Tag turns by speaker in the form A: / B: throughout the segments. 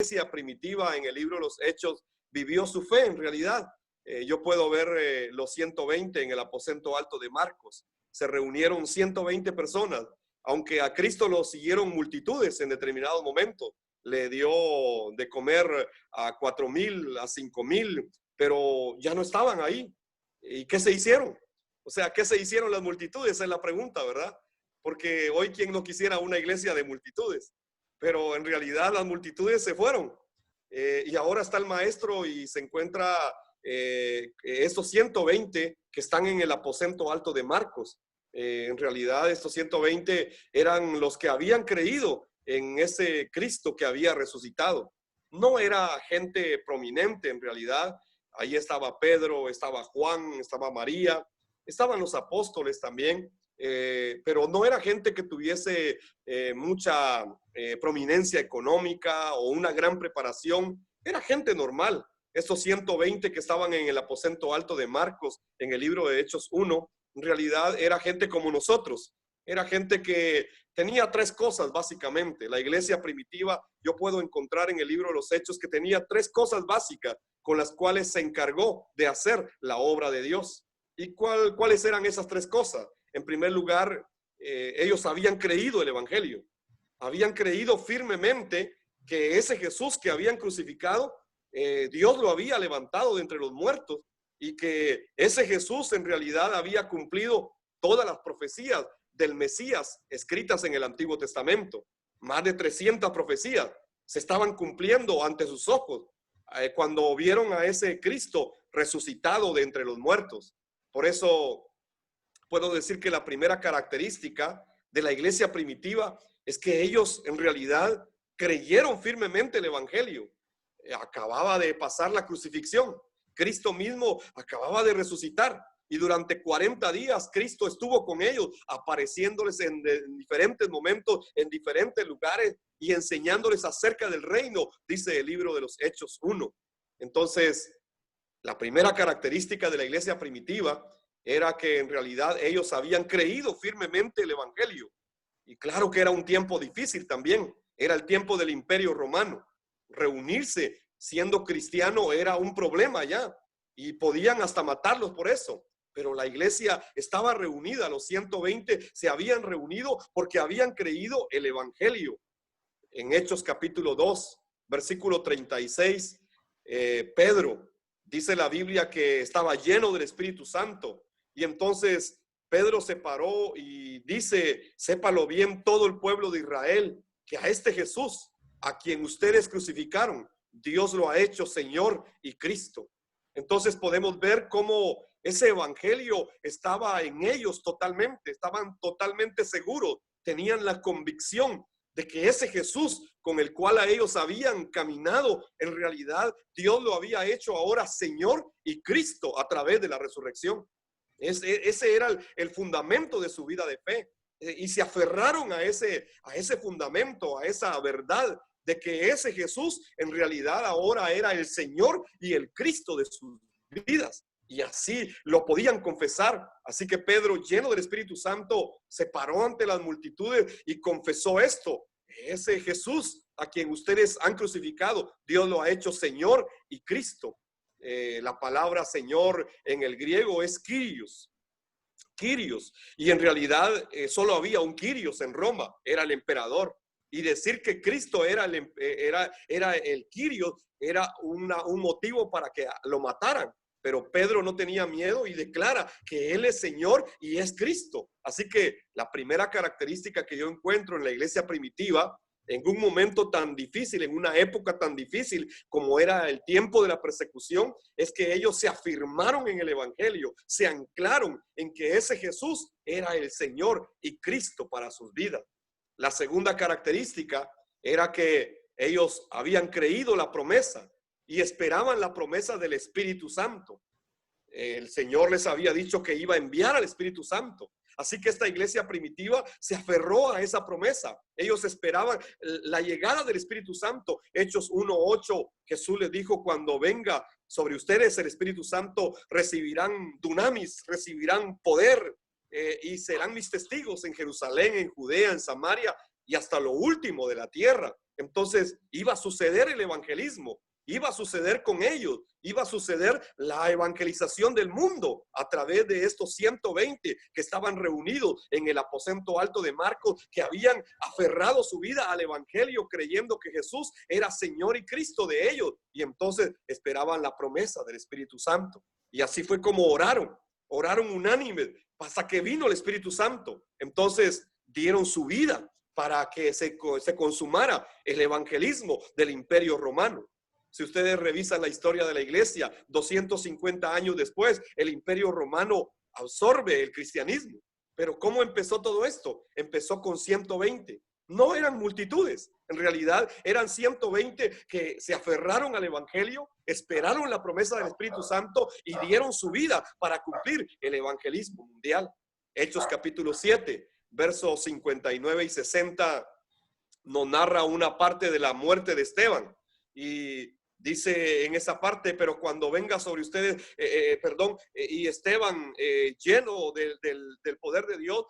A: iglesia primitiva en el libro de los Hechos vivió su fe en realidad. Yo puedo ver los 120 en el aposento alto de Marcos. Se reunieron 120 personas, aunque a Cristo lo siguieron multitudes en determinados momentos. Le dio de comer a 4,000, a 5,000, pero ya no estaban ahí. ¿Y qué se hicieron? O sea, ¿qué se hicieron las multitudes? Esa es la pregunta, ¿verdad? Porque hoy, ¿quién no quisiera una iglesia de multitudes? Pero en realidad las multitudes se fueron. Y ahora está el maestro y se encuentra estos 120 que están en el aposento alto de Marcos. En realidad estos 120 eran los que habían creído en ese Cristo que había resucitado. No era gente prominente en realidad. Ahí estaba Pedro, estaba Juan, estaba María, estaban los apóstoles también. Pero no era gente que tuviese mucha prominencia económica o una gran preparación. Era gente normal. Estos 120 que estaban en el aposento alto de Marcos en el libro de Hechos 1, en realidad era gente como nosotros. Era gente que tenía tres cosas básicamente. La iglesia primitiva, yo puedo encontrar en el libro de los Hechos que tenía tres cosas básicas con las cuales se encargó de hacer la obra de Dios. ¿Y cuáles eran esas tres cosas? En primer lugar, ellos habían creído el evangelio. Habían creído firmemente que ese Jesús que habían crucificado, Dios lo había levantado de entre los muertos y que ese Jesús en realidad había cumplido todas las profecías del Mesías escritas en el Antiguo Testamento. Más de 300 profecías se estaban cumpliendo ante sus ojos cuando vieron a ese Cristo resucitado de entre los muertos. Por eso puedo decir que la primera característica de la iglesia primitiva es que ellos en realidad creyeron firmemente el evangelio. Acababa de pasar la crucifixión. Cristo mismo acababa de resucitar y durante 40 días Cristo estuvo con ellos, apareciéndoles en diferentes momentos, en diferentes lugares y enseñándoles acerca del reino, dice el libro de los Hechos 1. Entonces, la primera característica de la iglesia primitiva era que en realidad ellos habían creído firmemente el evangelio. Y claro que era un tiempo difícil también. Era el tiempo del Imperio Romano. Reunirse siendo cristiano era un problema ya. Y podían hasta matarlos por eso. Pero la iglesia estaba reunida. Los 120 se habían reunido porque habían creído el evangelio. En Hechos capítulo 2, versículo 36, Pedro, dice la Biblia que estaba lleno del Espíritu Santo. Y entonces Pedro se paró y dice, sépalo bien todo el pueblo de Israel, que a este Jesús, a quien ustedes crucificaron, Dios lo ha hecho Señor y Cristo. Entonces podemos ver cómo ese evangelio estaba en ellos totalmente, estaban totalmente seguros, tenían la convicción de que ese Jesús con el cual a ellos habían caminado, en realidad Dios lo había hecho ahora Señor y Cristo a través de la resurrección. Ese era el fundamento de su vida de fe. Y se aferraron a ese fundamento, a esa verdad de que ese Jesús en realidad ahora era el Señor y el Cristo de sus vidas. Y así lo podían confesar. Así que Pedro, lleno del Espíritu Santo, se paró ante las multitudes y confesó esto. Ese Jesús a quien ustedes han crucificado, Dios lo ha hecho Señor y Cristo. La palabra Señor en el griego es Kyrios. Kyrios. Y en realidad solo había un Kyrios en Roma, era el emperador. Y decir que Cristo era el Kyrios era un motivo para que lo mataran. Pero Pedro no tenía miedo y declara que Él es Señor y es Cristo. Así que la primera característica que yo encuentro en la iglesia primitiva, en un momento tan difícil, en una época tan difícil como era el tiempo de la persecución, es que ellos se afirmaron en el evangelio, se anclaron en que ese Jesús era el Señor y Cristo para sus vidas. La segunda característica era que ellos habían creído la promesa y esperaban la promesa del Espíritu Santo. El Señor les había dicho que iba a enviar al Espíritu Santo. Así que esta iglesia primitiva se aferró a esa promesa. Ellos esperaban la llegada del Espíritu Santo. Hechos 1:8, Jesús les dijo, cuando venga sobre ustedes el Espíritu Santo, recibirán dunamis, recibirán poder y serán mis testigos en Jerusalén, en Judea, en Samaria y hasta lo último de la tierra. Entonces iba a suceder el evangelismo, iba a suceder con ellos, iba a suceder la evangelización del mundo a través de estos 120 que estaban reunidos en el aposento alto de Marcos, que habían aferrado su vida al evangelio creyendo que Jesús era Señor y Cristo de ellos, y entonces esperaban la promesa del Espíritu Santo. Y así fue como oraron unánime hasta que vino el Espíritu Santo. Entonces dieron su vida para que se consumara el evangelismo del Imperio Romano. Si ustedes revisan la historia de la iglesia, 250 años después, el Imperio Romano absorbe el cristianismo. Pero ¿cómo empezó todo esto? Empezó con 120. No eran multitudes, en realidad eran 120 que se aferraron al evangelio, esperaron la promesa del Espíritu Santo y dieron su vida para cumplir el evangelismo mundial. Hechos capítulo 7, versos 59 y 60 nos narra una parte de la muerte de Esteban. Y dice en esa parte: pero cuando venga sobre ustedes, y Esteban, lleno del poder de Dios,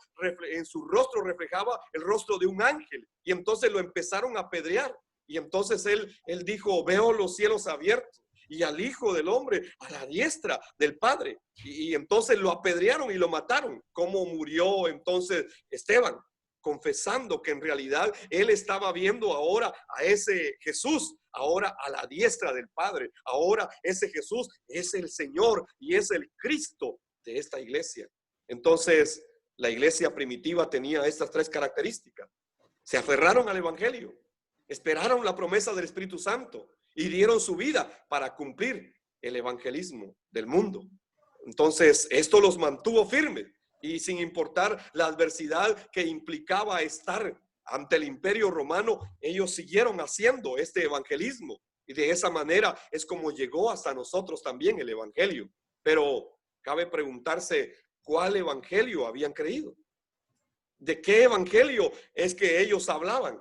A: en su rostro reflejaba el rostro de un ángel. Y entonces lo empezaron a apedrear. Y entonces él dijo: veo los cielos abiertos y al Hijo del Hombre a la diestra del Padre. Y entonces lo apedrearon y lo mataron. ¿Cómo murió entonces Esteban? Confesando que en realidad él estaba viendo ahora a ese Jesús, ahora a la diestra del Padre. Ahora ese Jesús es el Señor y es el Cristo de esta iglesia. Entonces, la iglesia primitiva tenía estas tres características. Se aferraron al evangelio, esperaron la promesa del Espíritu Santo y dieron su vida para cumplir el evangelismo del mundo. Entonces, esto los mantuvo firmes. Y sin importar la adversidad que implicaba estar ante el Imperio Romano, ellos siguieron haciendo este evangelismo. Y de esa manera es como llegó hasta nosotros también el evangelio. Pero cabe preguntarse, ¿cuál evangelio habían creído? ¿De qué evangelio es que ellos hablaban?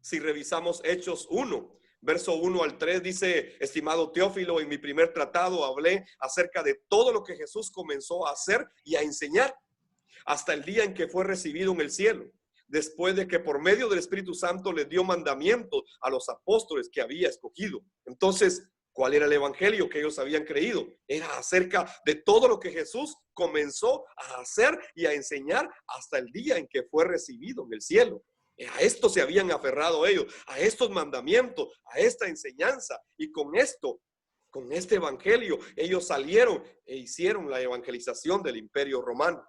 A: Si revisamos Hechos 1, verso 1 al 3, dice: estimado Teófilo, en mi primer tratado hablé acerca de todo lo que Jesús comenzó a hacer y a enseñar hasta el día en que fue recibido en el cielo, después de que por medio del Espíritu Santo les dio mandamientos a los apóstoles que había escogido. Entonces, ¿cuál era el evangelio que ellos habían creído? Era acerca de todo lo que Jesús comenzó a hacer y a enseñar hasta el día en que fue recibido en el cielo. A esto se habían aferrado ellos, a estos mandamientos, a esta enseñanza, y con este evangelio, ellos salieron e hicieron la evangelización del Imperio Romano.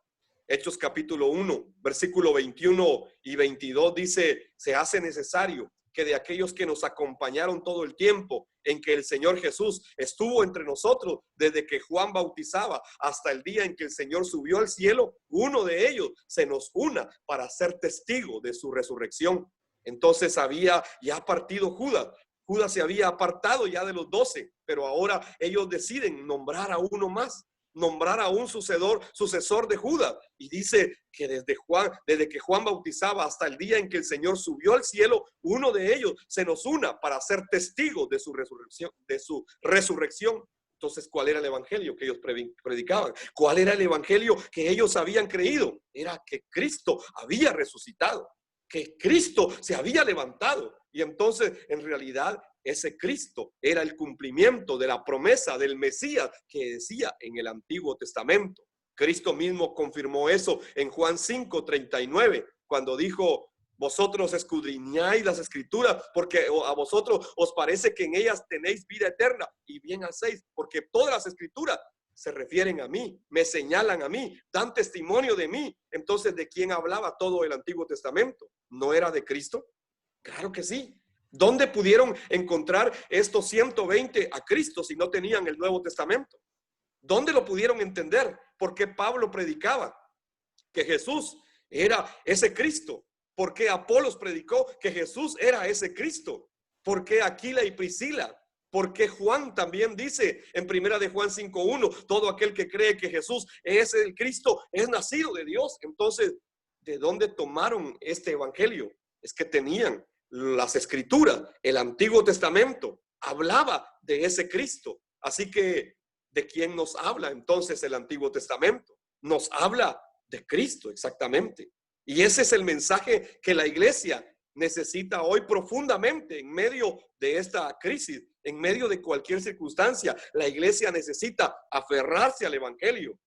A: Hechos capítulo 1, versículo 21 y 22 dice: se hace necesario que de aquellos que nos acompañaron todo el tiempo en que el Señor Jesús estuvo entre nosotros, desde que Juan bautizaba hasta el día en que el Señor subió al cielo, uno de ellos se nos una para ser testigo de su resurrección. Entonces había ya partido Judas. Judas se había apartado ya de los 12, pero ahora ellos deciden nombrar a uno más, nombrar a un sucesor de Judas. Y dice que desde que Juan bautizaba hasta el día en que el Señor subió al cielo, uno de ellos se nos una para ser testigo de su resurrección. Entonces, ¿cuál era el evangelio que ellos predicaban? ¿Cuál era el evangelio que ellos habían creído? Era que Cristo había resucitado, que Cristo se había levantado. Y entonces, en realidad, ese Cristo era el cumplimiento de la promesa del Mesías que decía en el Antiguo Testamento. Cristo mismo confirmó eso en Juan 5:39, cuando dijo: vosotros escudriñáis las escrituras porque a vosotros os parece que en ellas tenéis vida eterna, y bien hacéis, porque todas las escrituras se refieren a mí, me señalan a mí, dan testimonio de mí. Entonces, ¿de quién hablaba todo el Antiguo Testamento? ¿No era de Cristo? Claro que sí. ¿Dónde pudieron encontrar estos 120 a Cristo si no tenían el Nuevo Testamento? ¿Dónde lo pudieron entender? ¿Por qué Pablo predicaba que Jesús era ese Cristo? ¿Por qué Apolos predicó que Jesús era ese Cristo? ¿Por qué Aquila y Priscila? ¿Por qué Juan también dice en primera de Juan 5:1, todo aquel que cree que Jesús es el Cristo es nacido de Dios? Entonces, ¿de dónde tomaron este evangelio? Es que tenían las escrituras, el Antiguo Testamento hablaba de ese Cristo. Así que, ¿de quién nos habla entonces el Antiguo Testamento? Nos habla de Cristo, exactamente. Y ese es el mensaje que la iglesia necesita hoy profundamente en medio de esta crisis, en medio de cualquier circunstancia. La iglesia necesita aferrarse al evangelio.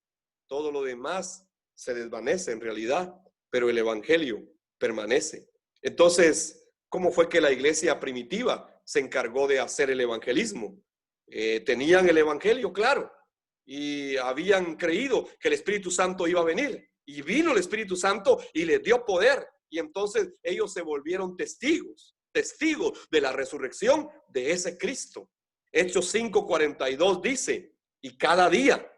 A: Todo lo demás se desvanece en realidad, pero el evangelio permanece. Entonces, ¿cómo fue que la iglesia primitiva se encargó de hacer el evangelismo? Tenían el evangelio, claro, y habían creído que el Espíritu Santo iba a venir. Y vino el Espíritu Santo y les dio poder. Y entonces ellos se volvieron testigos de la resurrección de ese Cristo. Hechos 5:42 dice, y cada día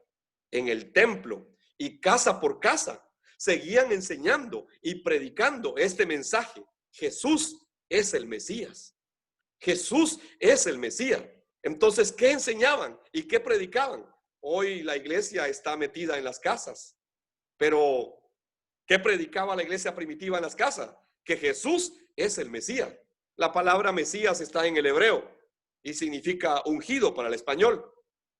A: en el templo y casa por casa seguían enseñando y predicando este mensaje: Jesús es el Mesías. Jesús es el Mesías. Entonces, ¿qué enseñaban y qué predicaban? Hoy la iglesia está metida en las casas, pero ¿qué predicaba la iglesia primitiva en las casas? Que Jesús es el Mesías. La palabra Mesías está en el hebreo y significa ungido para el español.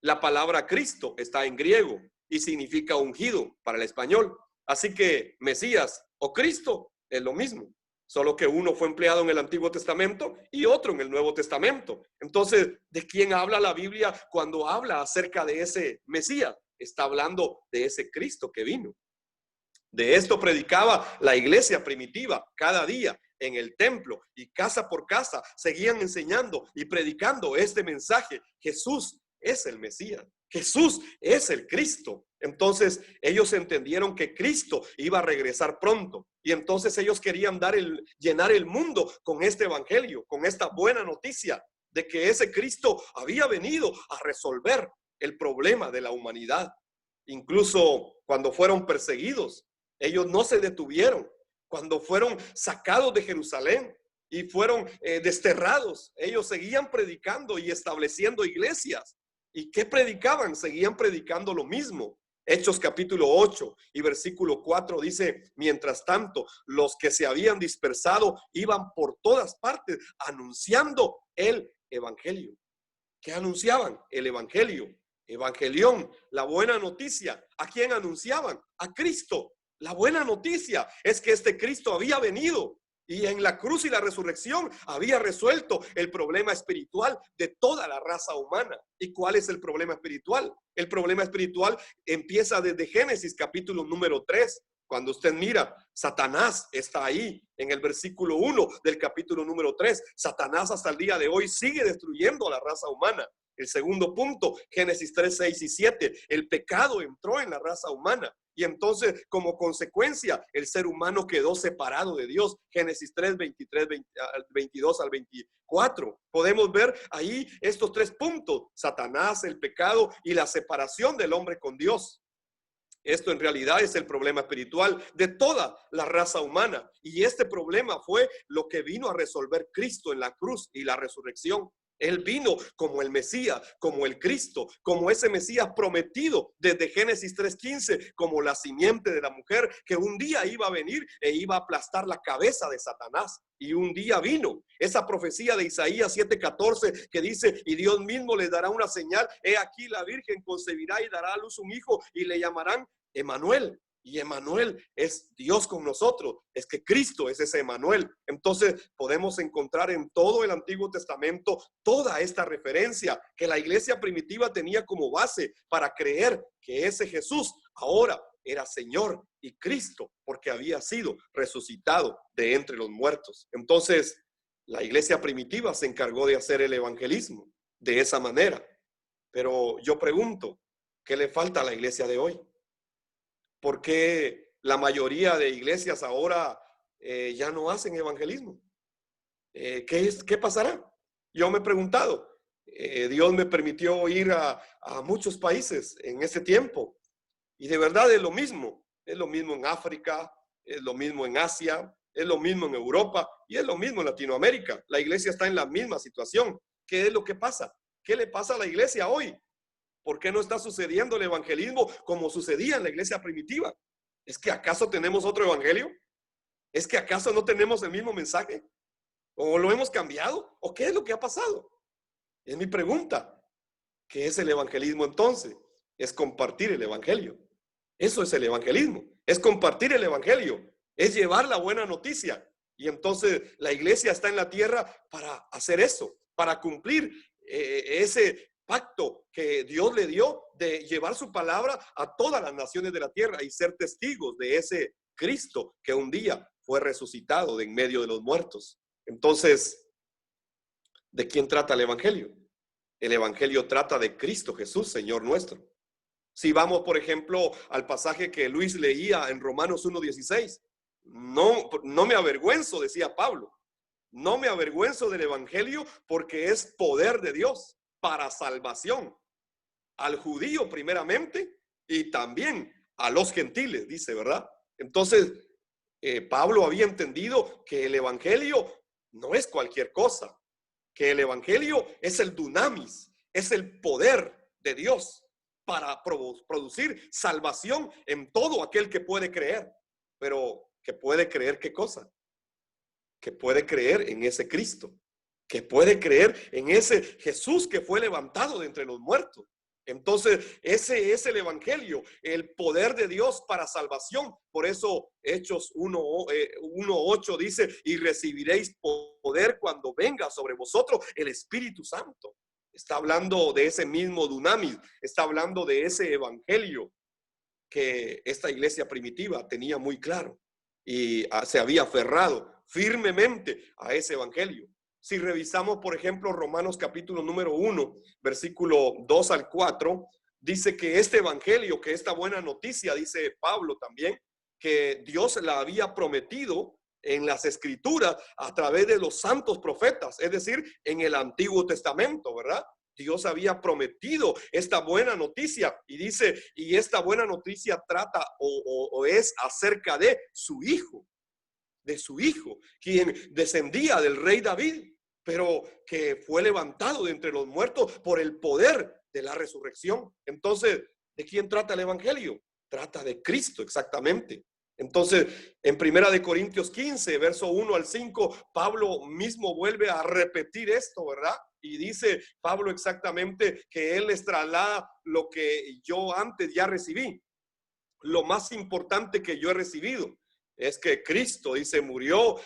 A: La palabra Cristo está en griego y significa ungido para el español. Así que Mesías o Cristo es lo mismo, solo que uno fue empleado en el Antiguo Testamento y otro en el Nuevo Testamento. Entonces, ¿de quién habla la Biblia cuando habla acerca de ese Mesías? Está hablando de ese Cristo que vino. De esto predicaba la iglesia primitiva cada día en el templo y casa por casa. Seguían enseñando y predicando este mensaje: Jesús es el Mesías. Jesús es el Cristo. Entonces ellos entendieron que Cristo iba a regresar pronto. Y entonces ellos querían llenar el mundo con este evangelio, con esta buena noticia de que ese Cristo había venido a resolver el problema de la humanidad. Incluso cuando fueron perseguidos, ellos no se detuvieron. Cuando fueron sacados de Jerusalén y fueron desterrados, ellos seguían predicando y estableciendo iglesias. ¿Y qué predicaban? Seguían predicando lo mismo. Hechos capítulo 8 y versículo 4 dice: mientras tanto, los que se habían dispersado iban por todas partes anunciando el evangelio. ¿Qué anunciaban? El evangelio. Evangelión, la buena noticia. ¿A quién anunciaban? A Cristo. La buena noticia es que este Cristo había venido y en la cruz y la resurrección había resuelto el problema espiritual de toda la raza humana. ¿Y cuál es el problema espiritual? El problema espiritual empieza desde Génesis capítulo número 3. Cuando usted mira, Satanás está ahí en el versículo 1 del capítulo número 3. Satanás hasta el día de hoy sigue destruyendo a la raza humana. El segundo punto, Génesis 3, 6 y 7. El pecado entró en la raza humana. Y entonces, como consecuencia, el ser humano quedó separado de Dios. Génesis 3, 23, 22 al 24. Podemos ver ahí estos tres puntos: Satanás, el pecado y la separación del hombre con Dios. Esto en realidad es el problema espiritual de toda la raza humana. Y este problema fue lo que vino a resolver Cristo en la cruz y la resurrección. Él vino como el Mesías, como el Cristo, como ese Mesías prometido desde Génesis 3:15, como la simiente de la mujer que un día iba a venir e iba a aplastar la cabeza de Satanás. Y un día vino esa profecía de Isaías 7:14 que dice: y Dios mismo les dará una señal, he aquí la Virgen concebirá y dará a luz un hijo y le llamarán Emmanuel. Y Emmanuel es Dios con nosotros, es que Cristo es ese Emmanuel. Entonces podemos encontrar en todo el Antiguo Testamento toda esta referencia que la iglesia primitiva tenía como base para creer que ese Jesús ahora era Señor y Cristo, porque había sido resucitado de entre los muertos. Entonces la iglesia primitiva se encargó de hacer el evangelismo de esa manera. Pero yo pregunto, ¿qué le falta a la iglesia de hoy? ¿Por qué la mayoría de iglesias ahora ya no hacen evangelismo? ¿Qué pasará? Yo me he preguntado. Dios me permitió ir a muchos países en ese tiempo y de verdad es lo mismo. Es lo mismo en África, es lo mismo en Asia, es lo mismo en Europa y es lo mismo en Latinoamérica. La iglesia está en la misma situación. ¿Qué es lo que pasa? ¿Qué le pasa a la iglesia hoy? ¿Por qué no está sucediendo el evangelismo como sucedía en la iglesia primitiva? ¿Es que acaso tenemos otro evangelio? ¿Es que acaso no tenemos el mismo mensaje? ¿O lo hemos cambiado? ¿O qué es lo que ha pasado? Es mi pregunta. ¿Qué es el evangelismo entonces? Es compartir el evangelio. Eso es el evangelismo. Es compartir el evangelio. Es llevar la buena noticia. Y entonces la iglesia está en la tierra para hacer eso, para cumplir ese pacto que Dios le dio de llevar su palabra a todas las naciones de la tierra y ser testigos de ese Cristo que un día fue resucitado de en medio de los muertos. Entonces, ¿de quién trata el evangelio? El evangelio trata de Cristo Jesús, Señor nuestro. Si vamos, por ejemplo, al pasaje que Luis leía en Romanos 1:16, no me avergüenzo, decía Pablo, no me avergüenzo del evangelio porque es poder de Dios para salvación al judío primeramente y también a los gentiles, dice, ¿verdad? Entonces, Pablo había entendido que el evangelio no es cualquier cosa, que el evangelio es el dunamis, es el poder de Dios para producir salvación en todo aquel que puede creer. Pero que puede creer, ¿qué cosa? Que puede creer en ese Cristo, que puede creer en ese Jesús que fue levantado de entre los muertos. Entonces, ese es el evangelio, el poder de Dios para salvación. Por eso Hechos 1:8 dice, y recibiréis poder cuando venga sobre vosotros el Espíritu Santo. Está hablando de ese mismo dunamis, está hablando de ese evangelio que esta iglesia primitiva tenía muy claro y se había aferrado firmemente a ese evangelio. Si revisamos, por ejemplo, Romanos capítulo número 1, versículo 2 al 4, dice que este evangelio, que esta buena noticia, dice Pablo también, que Dios la había prometido en las escrituras a través de los santos profetas, es decir, en el Antiguo Testamento, ¿verdad? Dios había prometido esta buena noticia y dice, y esta buena noticia trata o es acerca de su hijo, quien descendía del rey David, pero que fue levantado de entre los muertos por el poder de la resurrección. Entonces, ¿de quién trata el evangelio? Trata de Cristo, exactamente. Entonces, en 1 Corintios 15, verso 1 al 5, Pablo mismo vuelve a repetir esto, ¿verdad? Y dice Pablo exactamente que él les traslada lo que yo antes ya recibí. Lo más importante que yo he recibido es que Cristo, dice, murió,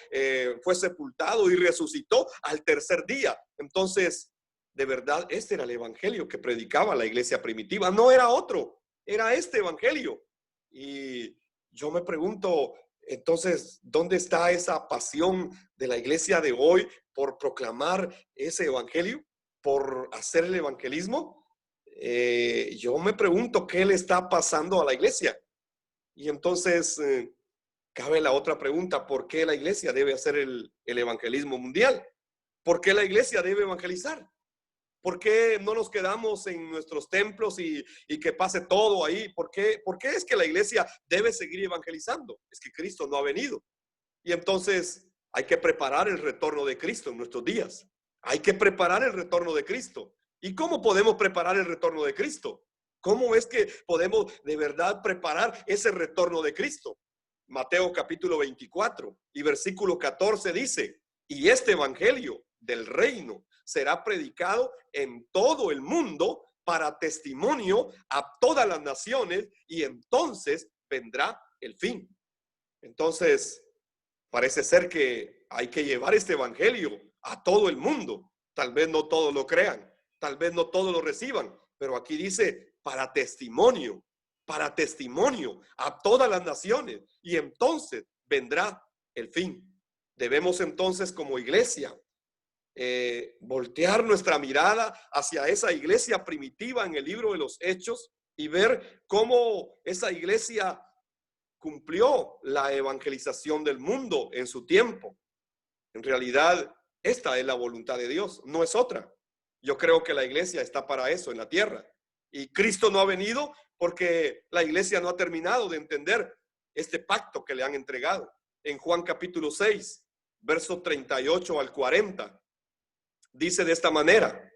A: fue sepultado y resucitó al tercer día. Entonces, de verdad, este era el evangelio que predicaba la iglesia primitiva. No era otro, era este evangelio. Y yo me pregunto, entonces, ¿dónde está esa pasión de la iglesia de hoy por proclamar ese evangelio, por hacer el evangelismo? Yo me pregunto qué le está pasando a la iglesia. Y entonces cabe la otra pregunta, ¿por qué la iglesia debe hacer el evangelismo mundial? ¿Por qué la iglesia debe evangelizar? ¿Por qué no nos quedamos en nuestros templos y que pase todo ahí? ¿Por qué es que la iglesia debe seguir evangelizando? Es que Cristo no ha venido. Y entonces hay que preparar el retorno de Cristo en nuestros días. Hay que preparar el retorno de Cristo. ¿Y cómo podemos preparar el retorno de Cristo? ¿Cómo es que podemos de verdad preparar ese retorno de Cristo? Mateo capítulo 24 y versículo 14 dice, y este evangelio del reino será predicado en todo el mundo para testimonio a todas las naciones y entonces vendrá el fin. Entonces, parece ser que hay que llevar este evangelio a todo el mundo. Tal vez no todos lo crean, tal vez no todos lo reciban, pero aquí dice para testimonio a todas las naciones y entonces vendrá el fin. Debemos entonces como iglesia voltear nuestra mirada hacia esa iglesia primitiva en el libro de los Hechos y ver cómo esa iglesia cumplió la evangelización del mundo en su tiempo. En realidad, esta es la voluntad de Dios, no es otra. Yo creo que la iglesia está para eso en la tierra. Y Cristo no ha venido porque la iglesia no ha terminado de entender este pacto que le han entregado. En Juan capítulo 6, verso 38 al 40, dice de esta manera,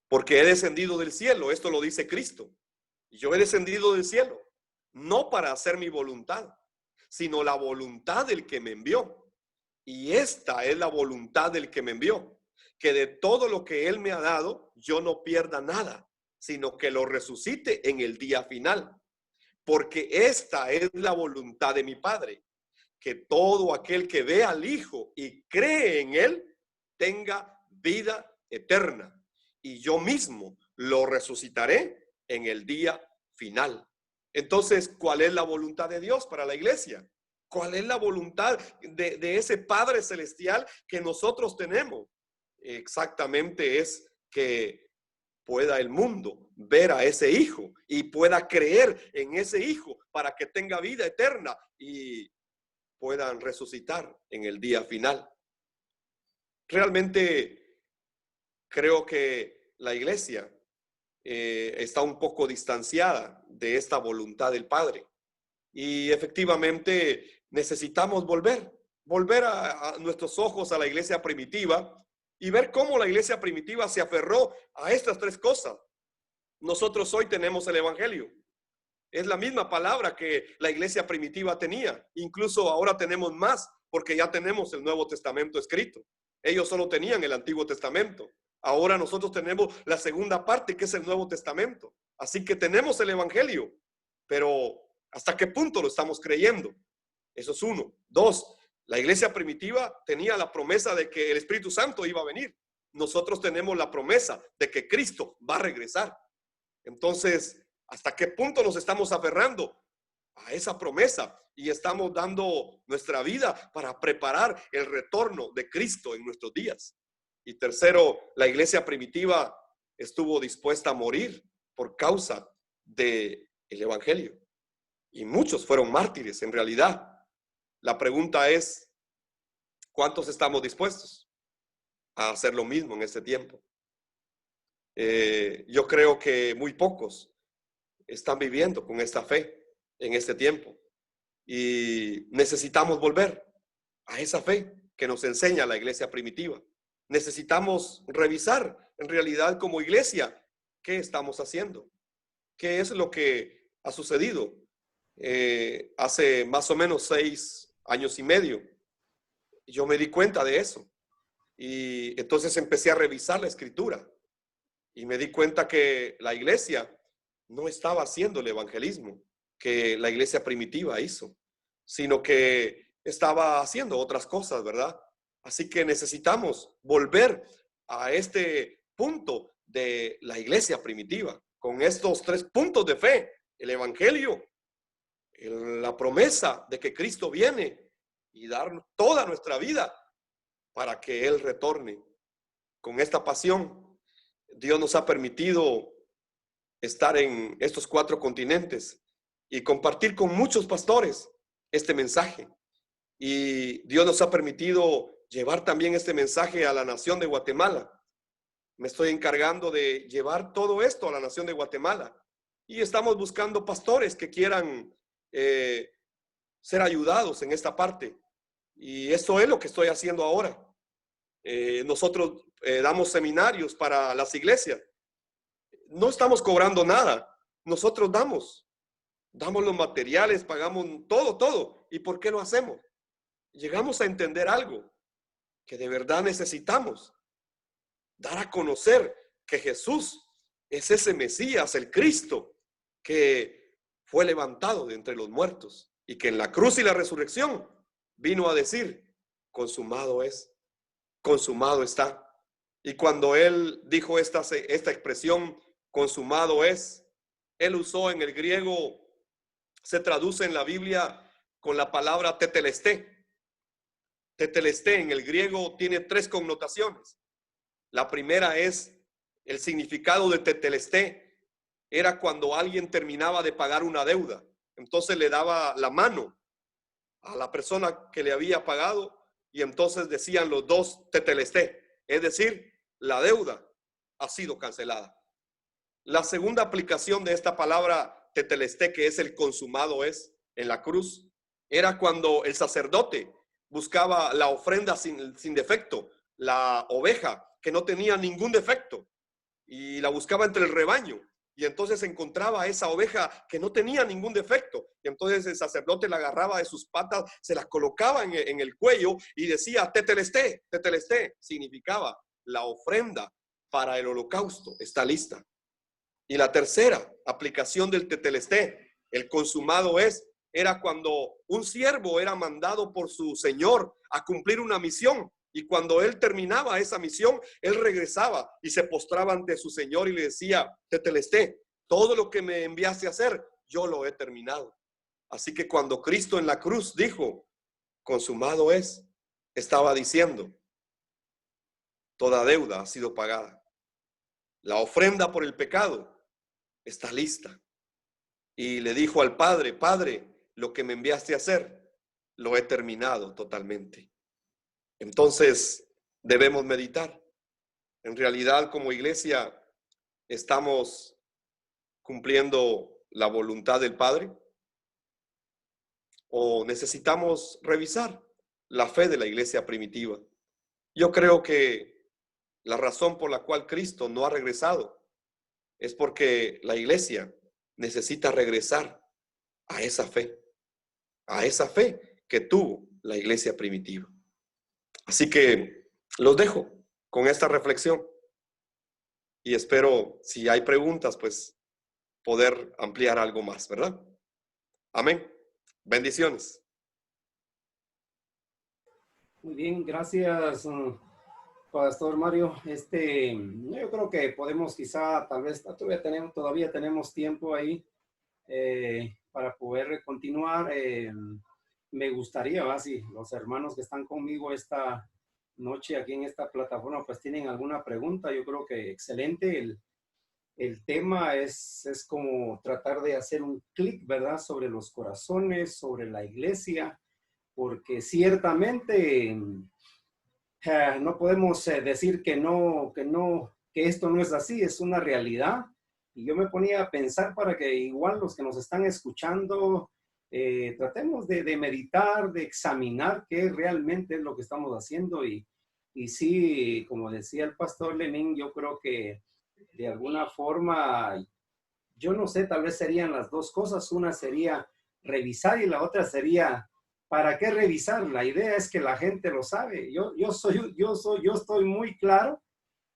A: porque he descendido del cielo, esto lo dice Cristo. Yo he descendido del cielo, no para hacer mi voluntad, sino la voluntad del que me envió. Y esta es la voluntad del que me envió, que de todo lo que él me ha dado, yo no pierda nada, sino que lo resucite en el día final. Porque esta es la voluntad de mi Padre, que todo aquel que ve al Hijo y cree en él tenga vida eterna, y yo mismo lo resucitaré en el día final. Entonces, ¿cuál es la voluntad de Dios para la iglesia? ¿Cuál es la voluntad de ese Padre Celestial que nosotros tenemos? Exactamente es que pueda el mundo ver a ese Hijo y pueda creer en ese Hijo para que tenga vida eterna y puedan resucitar en el día final. Realmente creo que la iglesia está un poco distanciada de esta voluntad del Padre. Y efectivamente necesitamos volver a nuestros ojos a la iglesia primitiva y ver cómo la iglesia primitiva se aferró a estas tres cosas. Nosotros hoy tenemos el Evangelio. Es la misma palabra que la iglesia primitiva tenía. Incluso ahora tenemos más porque ya tenemos el Nuevo Testamento escrito. Ellos solo tenían el Antiguo Testamento. Ahora nosotros tenemos la segunda parte, que es el Nuevo Testamento. Así que tenemos el Evangelio, pero ¿hasta qué punto lo estamos creyendo? Eso es uno. Dos, la iglesia primitiva tenía la promesa de que el Espíritu Santo iba a venir. Nosotros tenemos la promesa de que Cristo va a regresar. Entonces, ¿hasta qué punto nos estamos aferrando a esa promesa y estamos dando nuestra vida para preparar el retorno de Cristo en nuestros días? Y tercero, la iglesia primitiva estuvo dispuesta a morir por causa del Evangelio. Y muchos fueron mártires en realidad. La pregunta es, ¿cuántos estamos dispuestos a hacer lo mismo en este tiempo? Yo creo que muy pocos están viviendo con esta fe en este tiempo. Y necesitamos volver a esa fe que nos enseña la iglesia primitiva. Necesitamos revisar en realidad como iglesia qué estamos haciendo, qué es lo que ha sucedido. Hace más o menos 6 años y medio yo me di cuenta de eso y entonces empecé a revisar la escritura y me di cuenta que la iglesia no estaba haciendo el evangelismo que la iglesia primitiva hizo, sino que estaba haciendo otras cosas, ¿verdad? Así que necesitamos volver a este punto de la iglesia primitiva, con estos 3 puntos de fe: el evangelio, la promesa de que Cristo viene y dar toda nuestra vida para que Él retorne. Con esta pasión, Dios nos ha permitido estar en estos 4 continentes y compartir con muchos pastores este mensaje. Y Dios nos ha permitido llevar también este mensaje a la nación de Guatemala. Me estoy encargando de llevar todo esto a la nación de Guatemala. Y estamos buscando pastores que quieran ser ayudados en esta parte. Y eso es lo que estoy haciendo ahora. Nosotros damos seminarios para las iglesias. No estamos cobrando nada. Nosotros damos los materiales, pagamos todo. ¿Y por qué lo hacemos? Llegamos a entender algo que de verdad necesitamos: dar a conocer que Jesús es ese Mesías, el Cristo, que fue levantado de entre los muertos y que en la cruz y la resurrección vino a decir: consumado es, consumado está. Y cuando él dijo esta expresión, consumado es, él usó en el griego, se traduce en la Biblia con la palabra tetelesté. Tetelesté en el griego tiene 3 connotaciones. La primera es el significado de tetelesté. Era cuando alguien terminaba de pagar una deuda. Entonces le daba la mano a la persona que le había pagado y entonces decían los dos tetelesté. Es decir, la deuda ha sido cancelada. La segunda aplicación de esta palabra tetelesté, que es el consumado es, en la cruz, era cuando el sacerdote buscaba la ofrenda sin defecto, la oveja que no tenía ningún defecto, y la buscaba entre el rebaño, y entonces encontraba esa oveja que no tenía ningún defecto, y entonces el sacerdote la agarraba de sus patas, se la colocaba en el cuello y decía tetelesté, tetelesté. Significaba: la ofrenda para el holocausto está lista. Y la tercera aplicación del tetelesté, el consumado es, era cuando un siervo era mandado por su señor a cumplir una misión. Y cuando él terminaba esa misión, él regresaba y se postraba ante su señor y le decía: Tetelesté, todo lo que me enviaste a hacer, yo lo he terminado. Así que cuando Cristo en la cruz dijo: consumado es, estaba diciendo: toda deuda ha sido pagada. La ofrenda por el pecado está lista. Y le dijo al Padre: Padre, lo que me enviaste a hacer, lo he terminado totalmente. Entonces, debemos meditar. En realidad, como iglesia, ¿estamos cumpliendo la voluntad del Padre? ¿O necesitamos revisar la fe de la iglesia primitiva? Yo creo que la razón por la cual Cristo no ha regresado es porque la iglesia necesita regresar a esa fe que tuvo la iglesia primitiva. Así que los dejo con esta reflexión y espero, si hay preguntas, pues poder ampliar algo más, ¿verdad? Amén. Bendiciones.
B: Muy bien, gracias, Pastor Mario. Yo creo que podemos quizá, tal vez, todavía tenemos tiempo ahí para poder continuar. Me gustaría, si los hermanos que están conmigo esta noche aquí en esta plataforma, pues tienen alguna pregunta. Yo creo que excelente. El tema es como tratar de hacer un clic, ¿verdad? Sobre los corazones, sobre la iglesia, porque ciertamente no podemos decir que esto no es así, es una realidad. Y yo me ponía a pensar para que igual los que nos están escuchando, tratemos de meditar, de examinar qué realmente es lo que estamos haciendo. Y sí, como decía el pastor Lenín, yo creo que de alguna forma, yo no sé, tal vez serían las dos cosas. Una sería revisar y la otra sería, ¿para qué revisar? La idea es que la gente lo sabe. Yo estoy muy claro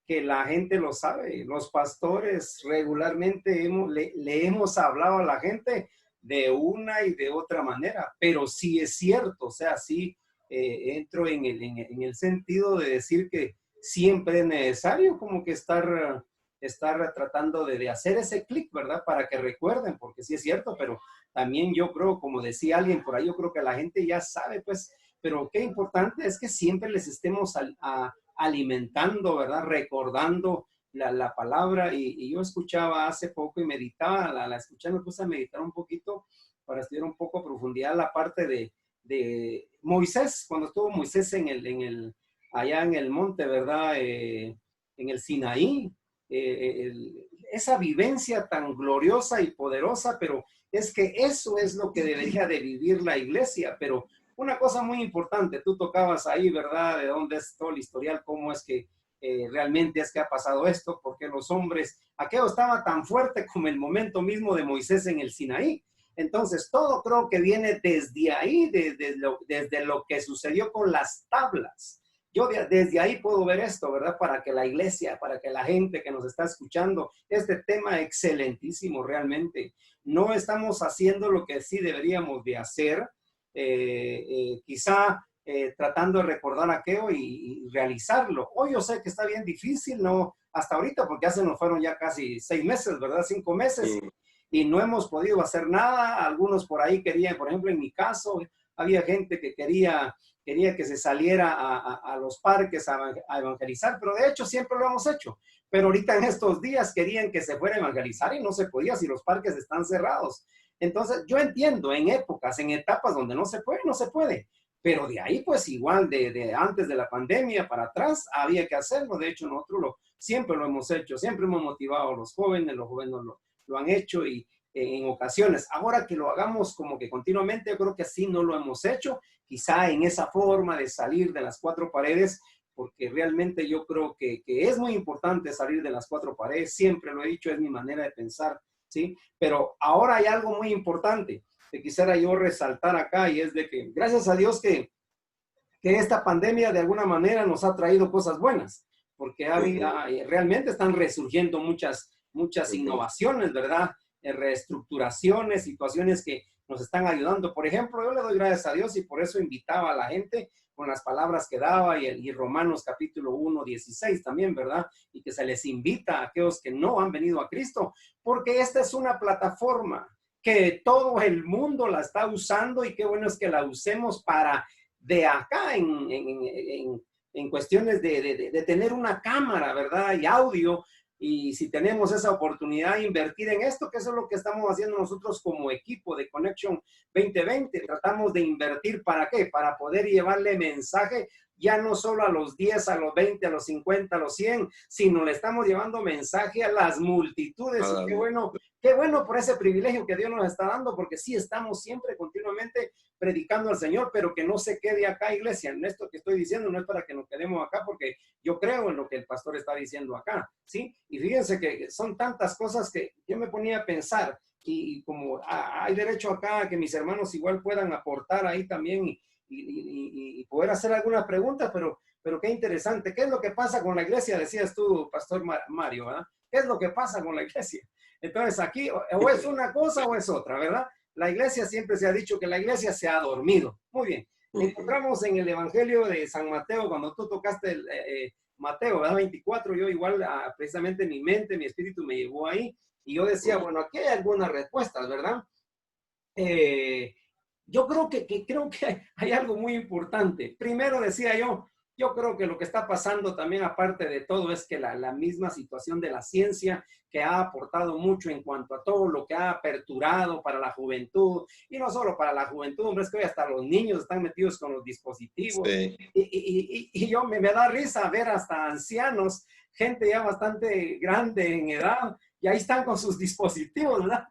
B: que la gente lo sabe. Los pastores regularmente le hemos hablado a la gente de una y de otra manera, pero sí es cierto, o sea, sí entro en el sentido de decir que siempre es necesario como que estar tratando de hacer ese clic, ¿verdad? Para que recuerden, porque sí es cierto, pero también yo creo, como decía alguien por ahí, yo creo que la gente ya sabe, pues, pero qué importante es que siempre les estemos alimentando, ¿verdad? Recordando la palabra. Y yo escuchaba hace poco y meditaba, la escuché, me puse a meditar un poquito para estudiar un poco a profundidad la parte de Moisés, cuando estuvo Moisés allá en el monte, ¿verdad? En el Sinaí. Esa vivencia tan gloriosa y poderosa, pero es que eso es lo que debería de vivir la iglesia. Pero una cosa muy importante, tú tocabas ahí, ¿verdad? De dónde es todo el historial, cómo es que realmente es que ha pasado esto, porque los hombres, aquello estaba tan fuerte como el momento mismo de Moisés en el Sinaí. Entonces, todo creo que viene desde ahí, desde lo que sucedió con las tablas. Yo desde ahí puedo ver esto, ¿verdad? Para que la iglesia, para que la gente que nos está escuchando, este tema excelentísimo realmente. No estamos haciendo lo que sí deberíamos de hacer, quizá tratando de recordar aquello y realizarlo. Hoy yo sé que está bien difícil, ¿no? Hasta ahorita, porque ya se nos fueron ya casi 6 meses, ¿verdad? 5 meses. Y no hemos podido hacer nada. Algunos por ahí querían, por ejemplo, en mi caso, había gente que quería que se saliera a los parques a evangelizar, pero de hecho siempre lo hemos hecho. Pero ahorita en estos días querían que se fuera a evangelizar y no se podía si los parques están cerrados. Entonces yo entiendo en épocas, en etapas donde no se puede, no se puede. Pero de ahí pues igual de antes de la pandemia para atrás había que hacerlo. De hecho nosotros siempre lo hemos hecho, siempre hemos motivado a los jóvenes lo han hecho y en ocasiones. Ahora que lo hagamos como que continuamente, yo creo que así no lo hemos hecho, quizá en esa forma de salir de las 4 paredes, porque realmente yo creo que es muy importante salir de las 4 paredes, siempre lo he dicho, es mi manera de pensar, ¿sí? Pero ahora hay algo muy importante que quisiera yo resaltar acá, y es de que gracias a Dios que esta pandemia de alguna manera nos ha traído cosas buenas, porque realmente están resurgiendo muchas innovaciones, ¿verdad? Reestructuraciones, situaciones que nos están ayudando. Por ejemplo, yo le doy gracias a Dios y por eso invitaba a la gente con las palabras que daba y Romanos capítulo 1:16 también, ¿verdad? Y que se les invita a aquellos que no han venido a Cristo, porque esta es una plataforma que todo el mundo la está usando y qué bueno es que la usemos para de acá en cuestiones de tener una cámara, ¿verdad? Y audio. Y si tenemos esa oportunidad de invertir en esto, que eso es lo que estamos haciendo nosotros como equipo de Connection 2020, tratamos de invertir ¿para qué? Para poder llevarle mensaje ya no solo a los 10, a los 20, a los 50, a los 100, sino le estamos llevando mensaje a las multitudes. Y qué bueno por ese privilegio que Dios nos está dando, porque sí estamos siempre continuamente predicando al Señor, pero que no se quede acá, iglesia. En esto que estoy diciendo no es para que nos quedemos acá, porque yo creo en lo que el pastor está diciendo acá, ¿sí? Y fíjense que son tantas cosas que yo me ponía a pensar, y como hay derecho acá a que mis hermanos igual puedan aportar ahí también y poder hacer algunas preguntas, pero qué interesante. ¿Qué es lo que pasa con la iglesia? Decías tú, Pastor Mario, ¿verdad? ¿Qué es lo que pasa con la iglesia? Entonces aquí o es una cosa o es otra, ¿verdad? La iglesia siempre se ha dicho que la iglesia se ha dormido. Muy bien. Encontramos en el Evangelio de San Mateo, cuando tú tocaste el Mateo, ¿verdad? 24, yo igual precisamente mi mente, mi espíritu me llevó ahí y yo decía, bueno, aquí hay algunas respuestas, ¿verdad? Yo creo que hay algo muy importante. Primero decía yo creo que lo que está pasando también, aparte de todo, es que la misma situación de la ciencia, que ha aportado mucho en cuanto a todo lo que ha aperturado para la juventud, y no solo para la juventud, hombre, es que hoy hasta los niños están metidos con los dispositivos.
A: Sí.
B: Y yo me da risa ver hasta ancianos, gente ya bastante grande en edad, y ahí están con sus dispositivos, ¿verdad?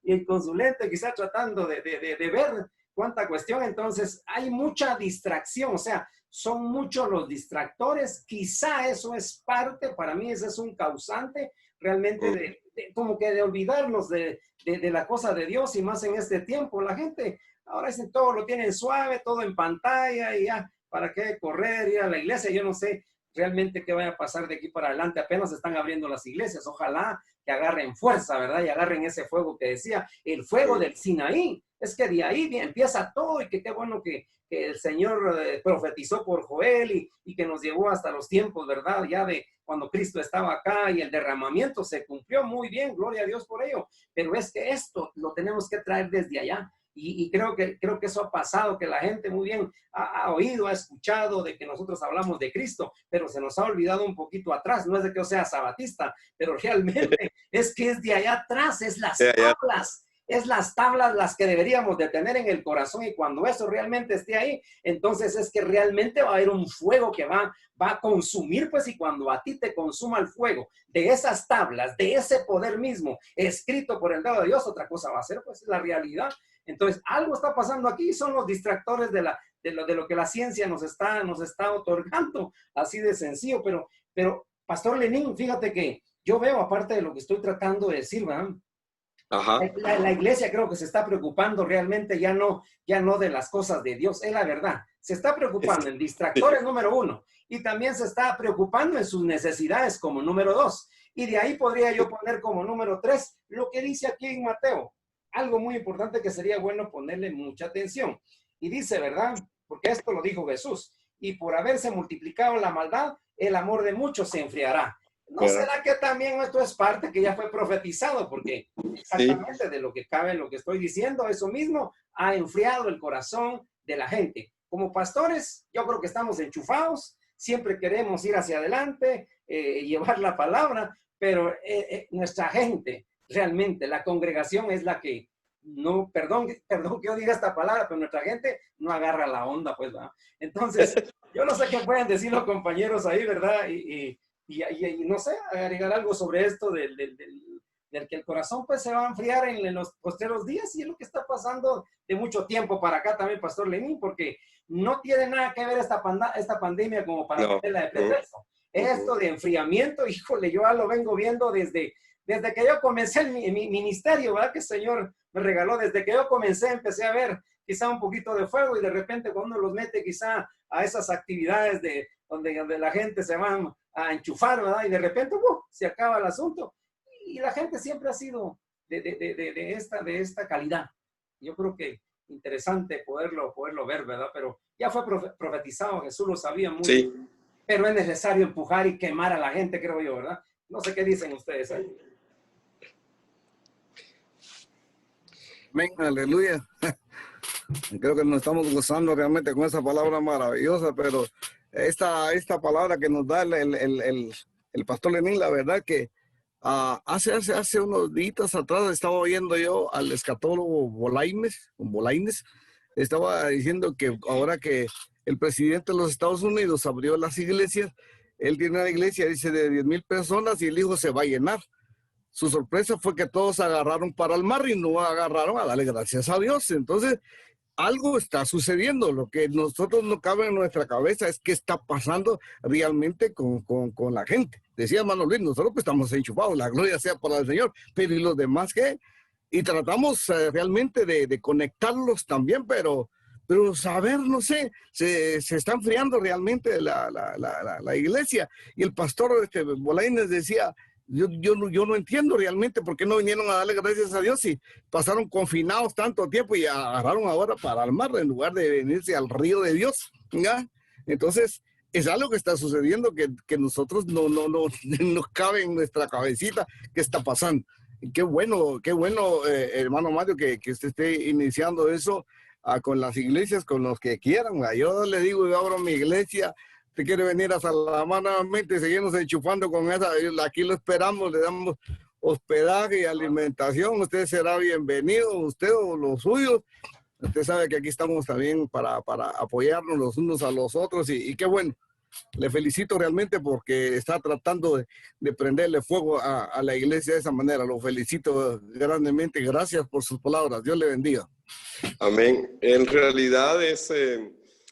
B: Y con su lente quizá tratando de ver cuánta cuestión. Entonces hay mucha distracción, o sea, son muchos los distractores. Quizá eso es parte, para mí ese es un causante realmente como que de olvidarnos de la cosa de Dios, y más en este tiempo. La gente ahora dicen todo lo tienen suave, todo en pantalla y ya, ¿para qué correr, ir a la iglesia? Yo no sé realmente qué vaya a pasar de aquí para adelante. Apenas están abriendo las iglesias, ojalá que agarren fuerza, ¿verdad? Y agarren ese fuego que decía, el fuego del Sinaí. Es que de ahí empieza todo, y que qué bueno que el Señor profetizó por Joel y que nos llevó hasta los tiempos, ¿verdad? Ya de cuando Cristo estaba acá y el derramamiento se cumplió muy bien, gloria a Dios por ello. Pero es que esto lo tenemos que traer desde allá. Y creo que eso ha pasado, que la gente muy bien ha oído, ha escuchado de que nosotros hablamos de Cristo, pero se nos ha olvidado un poquito atrás. No es de que yo sea sabatista, pero realmente es que es de allá atrás, es las tablas. Es las tablas las que deberíamos de tener en el corazón, y cuando eso realmente esté ahí, entonces es que realmente va a haber un fuego que va a consumir, pues, y cuando a ti te consuma el fuego de esas tablas, de ese poder mismo escrito por el dedo de Dios, otra cosa va a ser, pues, la realidad. Entonces, algo está pasando aquí, son los distractores de lo que la ciencia nos está otorgando, así de sencillo. Pero Pastor Lenín, fíjate que yo veo, aparte de lo que estoy tratando de decir, ¿verdad?
A: Ajá.
B: La iglesia creo que se está preocupando realmente ya no de las cosas de Dios, es la verdad. Se está preocupando en distractores número 1, y también se está preocupando en sus necesidades como número 2. Y de ahí podría yo poner como número 3 lo que dice aquí en Mateo. Algo muy importante que sería bueno ponerle mucha atención. Y dice, ¿verdad? Porque esto lo dijo Jesús. Y por haberse multiplicado la maldad, el amor de muchos se enfriará. ¿No será que también esto es parte que ya fue profetizado? Porque exactamente de lo que cabe, lo que estoy diciendo, eso mismo ha enfriado el corazón de la gente. Como pastores, yo creo que estamos enchufados, siempre queremos ir hacia adelante, llevar la palabra, pero nuestra gente, realmente, la congregación es la que no, perdón que yo diga esta palabra, pero nuestra gente no agarra la onda, pues, ¿verdad? Entonces, yo no sé qué pueden decir los compañeros ahí, ¿verdad? Y no sé, agregar algo sobre esto del que el corazón pues se va a enfriar en los posteros días, y es lo que está pasando de mucho tiempo para acá también, Pastor Lenín, porque no tiene nada que ver esta pandemia como para ponerla de pretexto. Esto de enfriamiento, híjole, yo ya lo vengo viendo desde que yo comencé mi ministerio, ¿verdad? Que el Señor me regaló. Desde que yo comencé, empecé a ver quizá un poquito de fuego, y de repente cuando uno los mete quizá a esas actividades donde la gente se va a enchufar, ¿verdad? Y de repente se acaba el asunto. Y la gente siempre ha sido de esta calidad. yo creo que interesante poderlo ver, ¿verdad? Pero ya fue profetizado, Jesús lo sabía muy
A: Sí.
B: bien, pero es necesario empujar y quemar a la gente, creo yo, ¿verdad? No sé qué dicen ustedes ahí.
C: Amén, aleluya. Creo que nos estamos gozando realmente con esa palabra maravillosa, pero esta palabra que nos da el pastor Lenín, la verdad que hace unos días atrás estaba oyendo yo al escatólogo Bolaines, estaba diciendo que ahora que el presidente de los Estados Unidos abrió las iglesias, él tiene una iglesia, dice, de 10,000 personas y él dijo se va a llenar. Su sorpresa fue que todos agarraron para el mar y no agarraron a darle gracias a Dios. Entonces, algo está sucediendo. Lo que nosotros no cabe en nuestra cabeza es qué está pasando realmente con la gente. Decía hermano Luis, nosotros pues estamos enchufados, la gloria sea para el Señor, pero ¿y los demás qué? Y tratamos realmente de conectarlos también, pero saber, no sé, se está enfriando realmente la iglesia. Y el pastor Bolaines decía, yo no entiendo realmente por qué no vinieron a darle gracias a Dios y pasaron confinados tanto tiempo y agarraron ahora para el mar en lugar de venirse al río de Dios, ¿ya? Entonces, es algo que está sucediendo que nosotros no cabe en nuestra cabecita qué está pasando. Y qué bueno, hermano Mario, que usted esté iniciando eso con las iglesias, con los que quieran. Yo le digo, yo abro mi iglesia. Si quiere venir a Salamá nuevamente, seguimos enchufando con esa, aquí lo esperamos, le damos hospedaje y alimentación, usted será bienvenido, usted o los suyos. Usted sabe que aquí estamos también para apoyarnos los unos a los otros y qué bueno. Le felicito realmente porque está tratando de prenderle fuego a la iglesia de esa manera. Lo felicito grandemente. Gracias por sus palabras. Dios le bendiga.
A: Amén. En realidad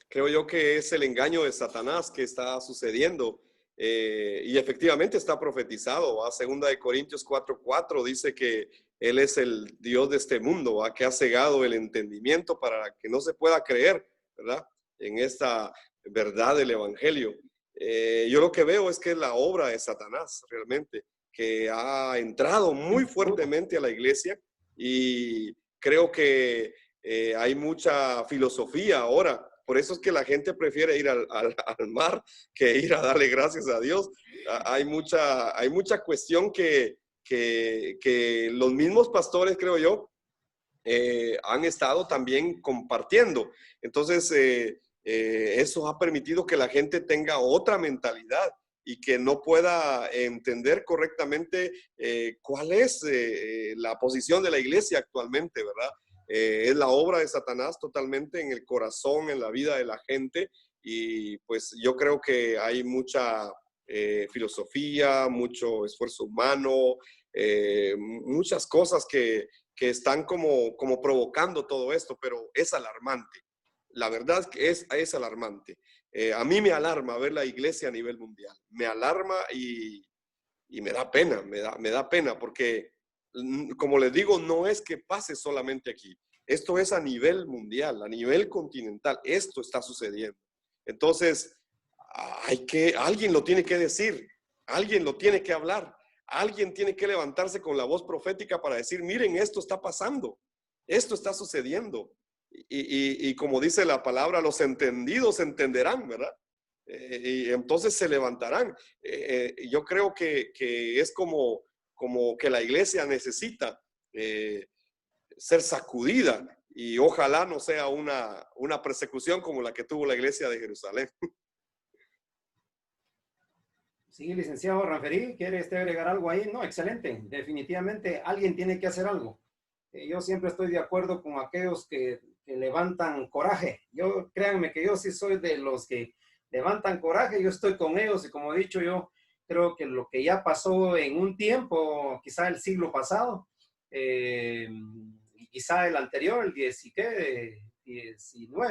A: creo yo que es el engaño de Satanás que está sucediendo y efectivamente está profetizado. A 2 Corintios 4:4 dice que Él es el Dios de este mundo, que ha cegado el entendimiento para que no se pueda creer, ¿verdad? En esta verdad del Evangelio. Yo lo que veo es que es la obra de Satanás realmente, que ha entrado muy fuertemente a la iglesia y creo que hay mucha filosofía ahora. Por eso es que la gente prefiere ir al mar que ir a darle gracias a Dios. Hay mucha cuestión que los mismos pastores, creo yo, han estado también compartiendo. Entonces, eso ha permitido que la gente tenga otra mentalidad y que no pueda entender correctamente cuál es la posición de la iglesia actualmente, ¿verdad? Es la obra de Satanás totalmente en el corazón, en la vida de la gente, y pues yo creo que hay mucha filosofía, mucho esfuerzo humano, muchas cosas que están como provocando todo esto, pero es alarmante. La verdad es que es alarmante. A mí me alarma ver la iglesia a nivel mundial. Me alarma y me da pena, me da pena porque, como les digo, no es que pase solamente aquí. Esto es a nivel mundial, a nivel continental. Esto está sucediendo. Entonces, alguien lo tiene que decir, alguien lo tiene que hablar, alguien tiene que levantarse con la voz profética para decir, miren, esto está pasando, esto está sucediendo. Y como dice la palabra, los entendidos entenderán, ¿verdad? Y entonces se levantarán. Yo creo que es como que la iglesia necesita ser sacudida y ojalá no sea una persecución como la que tuvo la iglesia de Jerusalén.
B: Sí, licenciado Ranferí, ¿quiere usted agregar algo ahí? No, excelente. Definitivamente alguien tiene que hacer algo. Yo siempre estoy de acuerdo con aquellos que levantan coraje. Créanme que yo sí soy de los que levantan coraje, yo estoy con ellos y como he dicho yo, creo que lo que ya pasó en un tiempo, quizá el siglo pasado, y quizá el anterior, el 19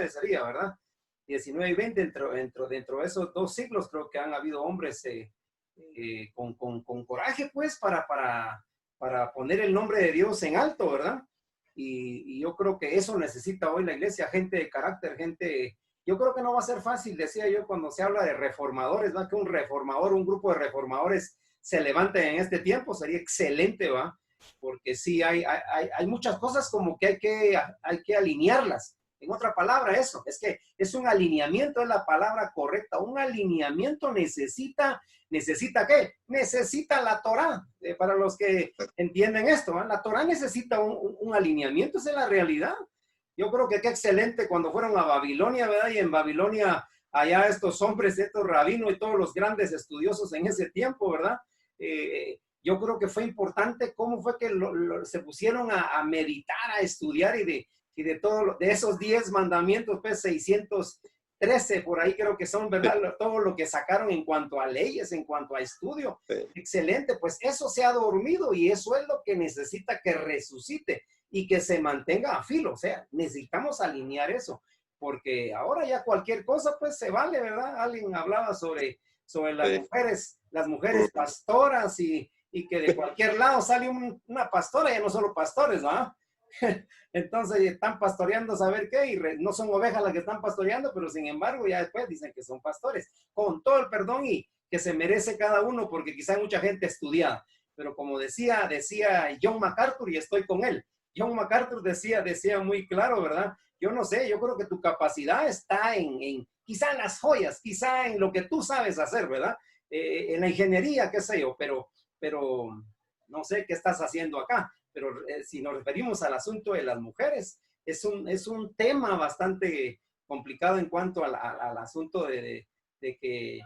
B: sería, ¿verdad? 19 y 20, dentro de esos dos siglos creo que han habido hombres con coraje, pues, para poner el nombre de Dios en alto, ¿verdad? Y yo creo que eso necesita hoy la iglesia, gente de carácter, gente. Yo creo que no va a ser fácil, decía yo, cuando se habla de reformadores, ¿va? Que un reformador, un grupo de reformadores se levante en este tiempo, sería excelente, ¿va? porque sí hay muchas cosas como que hay que alinearlas. En otra palabra, eso, es que es un alineamiento, es la palabra correcta. Un alineamiento necesita ¿qué? Necesita la Torá. Para los que entienden esto, ¿eh? La Torá necesita un alineamiento, esa es la realidad. Yo creo que qué excelente cuando fueron a Babilonia, ¿verdad? Y en Babilonia, allá estos hombres, estos rabinos y todos los grandes estudiosos en ese tiempo, ¿verdad? Yo creo que fue importante cómo fue que se pusieron a meditar, a estudiar y de esos 10 mandamientos, pues 613 por ahí creo que son, ¿verdad? Todo lo que sacaron en cuanto a leyes, en cuanto a estudio. Sí. Excelente, pues eso se ha dormido y eso es lo que necesita que resucite y que se mantenga a filo. O sea, necesitamos alinear eso, porque ahora ya cualquier cosa pues se vale, ¿verdad? Alguien hablaba sobre las mujeres pastoras y que de cualquier lado sale una pastora, ya no solo pastores, ¿no? Entonces están pastoreando saber qué, y no son ovejas las que están pastoreando, pero sin embargo ya después dicen que son pastores, con todo el perdón y que se merece cada uno, porque quizá hay mucha gente estudiada, pero como decía John MacArthur, y estoy con él, John MacArthur decía muy claro, ¿verdad? Yo no sé, yo creo que tu capacidad está quizá en las joyas, quizá en lo que tú sabes hacer, ¿verdad? En la ingeniería, qué sé yo, pero no sé qué estás haciendo acá. Pero si nos referimos al asunto de las mujeres, es un tema bastante complicado en cuanto al asunto de que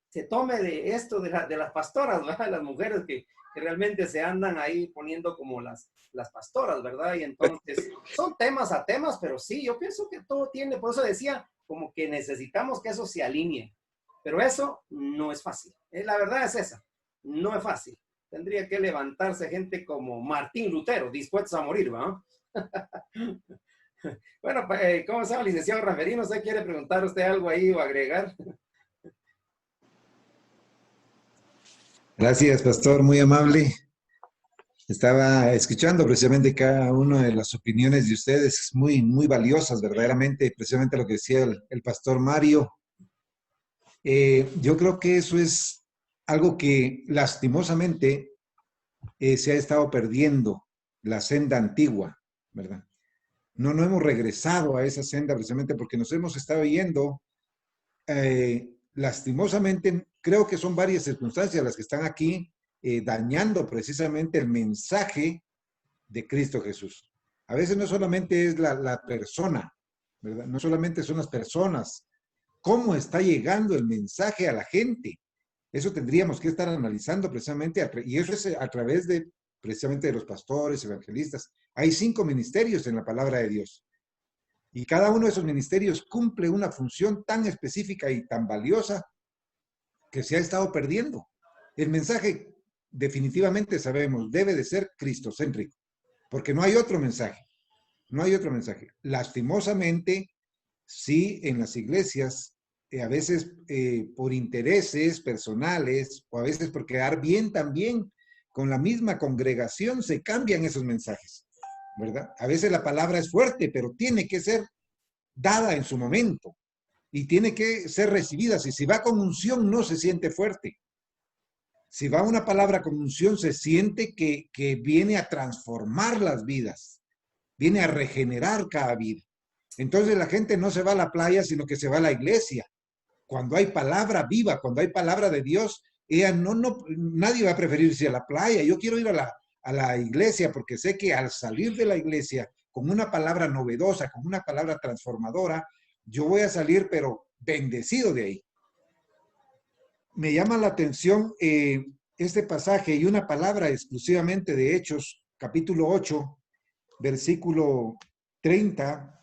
B: se tome de esto de las pastoras, ¿verdad? Las mujeres que realmente se andan ahí poniendo como las pastoras, ¿verdad? Y entonces son temas a temas, pero sí, yo pienso que todo tiene, por eso decía, como que necesitamos que eso se alinee. Pero eso no es fácil. La verdad es esa, no es fácil. Tendría que levantarse gente como Martín Lutero, dispuestos a morir, ¿no? Bueno, ¿cómo se llama, licenciado Ranferino? ¿Usted quiere preguntar usted algo ahí o agregar?
D: Gracias, pastor, muy amable. Estaba escuchando precisamente cada una de las opiniones de ustedes, muy, muy valiosas, verdaderamente, precisamente lo que decía el pastor Mario. Yo creo que eso es algo que lastimosamente se ha estado perdiendo, la senda antigua, ¿verdad? No hemos regresado a esa senda precisamente porque nos hemos estado yendo, lastimosamente, creo que son varias circunstancias las que están aquí dañando precisamente el mensaje de Cristo Jesús. A veces no solamente es la persona, ¿verdad? No solamente son las personas, cómo está llegando el mensaje a la gente. Eso tendríamos que estar analizando precisamente, y eso es a través de precisamente de los pastores, evangelistas. Hay 5 ministerios en la palabra de Dios. Y cada uno de esos ministerios cumple una función tan específica y tan valiosa que se ha estado perdiendo. El mensaje, definitivamente sabemos, debe de ser cristocéntrico, porque no hay otro mensaje. No hay otro mensaje. Lastimosamente, sí, en las iglesias, a veces por intereses personales o a veces por quedar bien también con la misma congregación se cambian esos mensajes, ¿verdad? A veces la palabra es fuerte, pero tiene que ser dada en su momento y tiene que ser recibida. Si va con unción, no se siente fuerte. Si va una palabra con unción, se siente que viene a transformar las vidas, viene a regenerar cada vida. Entonces la gente no se va a la playa, sino que se va a la iglesia. Cuando hay palabra viva, cuando hay palabra de Dios, nadie va a preferir irse a la playa. Yo quiero ir a la iglesia porque sé que al salir de la iglesia con una palabra novedosa, con una palabra transformadora, yo voy a salir pero bendecido de ahí. Me llama la atención este pasaje y una palabra exclusivamente de Hechos, capítulo 8, versículo 30,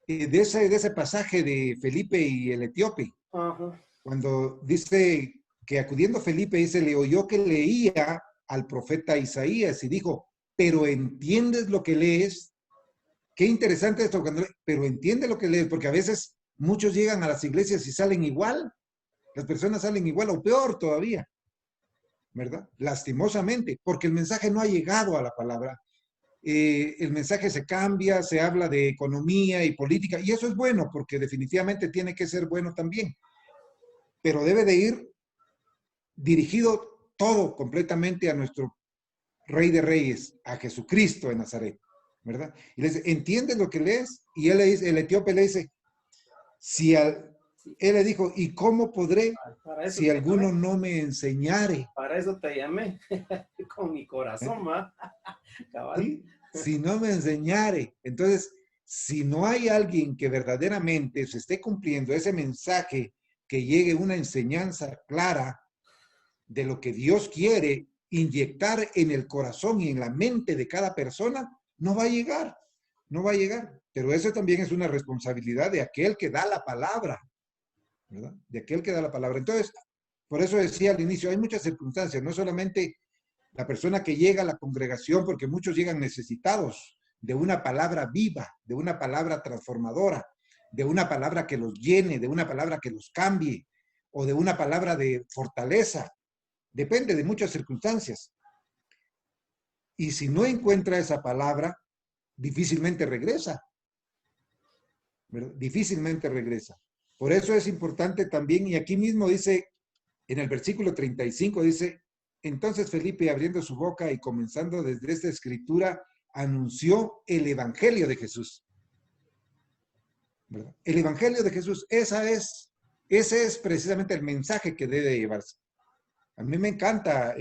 D: de ese pasaje de Felipe y el etíope.
B: Ajá.
D: Cuando dice que acudiendo Felipe, dice, le oyó que leía al profeta Isaías y dijo, pero ¿entiendes lo que lees? Qué interesante esto, pero entiende lo que lees, porque a veces muchos llegan a las iglesias y salen igual, las personas salen igual o peor todavía, ¿verdad? Lastimosamente, porque el mensaje no ha llegado a la palabra. El mensaje se cambia, se habla de economía y política, y eso es bueno, porque definitivamente tiene que ser bueno también, pero debe de ir dirigido todo completamente a nuestro Rey de Reyes, a Jesucristo de Nazaret, ¿verdad? Y le dice, ¿entiendes lo que lees? Y él le dice, el etíope le dice, él le dijo, ¿y cómo podré si alguno no me enseñare?
B: Para eso te llamé, con mi corazón, ¿va?
D: ¿Sí? Si no me enseñare. Entonces, si no hay alguien que verdaderamente se esté cumpliendo ese mensaje, que llegue una enseñanza clara de lo que Dios quiere inyectar en el corazón y en la mente de cada persona, no va a llegar, no va a llegar. Pero eso también es una responsabilidad de aquel que da la palabra, ¿verdad? De aquel que da la palabra. Entonces, por eso decía al inicio, hay muchas circunstancias, no solamente la persona que llega a la congregación, porque muchos llegan necesitados de una palabra viva, de una palabra transformadora, de una palabra que los llene, de una palabra que los cambie, o de una palabra de fortaleza. Depende de muchas circunstancias. Y si no encuentra esa palabra, difícilmente regresa, ¿verdad? Difícilmente regresa. Por eso es importante también, y aquí mismo dice, en el versículo 35, dice, entonces Felipe, abriendo su boca y comenzando desde esta escritura, anunció el evangelio de Jesús, ¿verdad? El evangelio de Jesús, ese es precisamente el mensaje que debe llevarse. A mí me encanta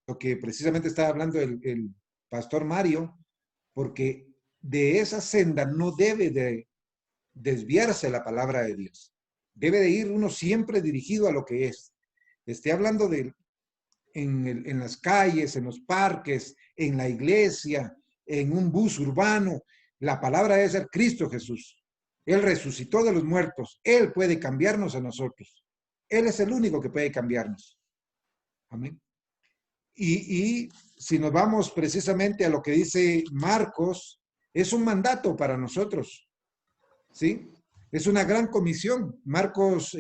D: lo que precisamente estaba hablando el pastor Mario, porque de esa senda no debe de desviarse la palabra de Dios. Debe de ir uno siempre dirigido a lo que es. Esté hablando en las calles, en los parques, en la iglesia, en un bus urbano. La palabra debe ser Cristo Jesús. Él resucitó de los muertos. Él puede cambiarnos a nosotros. Él es el único que puede cambiarnos. Amén. Y si nos vamos precisamente a lo que dice Marcos, es un mandato para nosotros, ¿sí? Es una gran comisión. Marcos,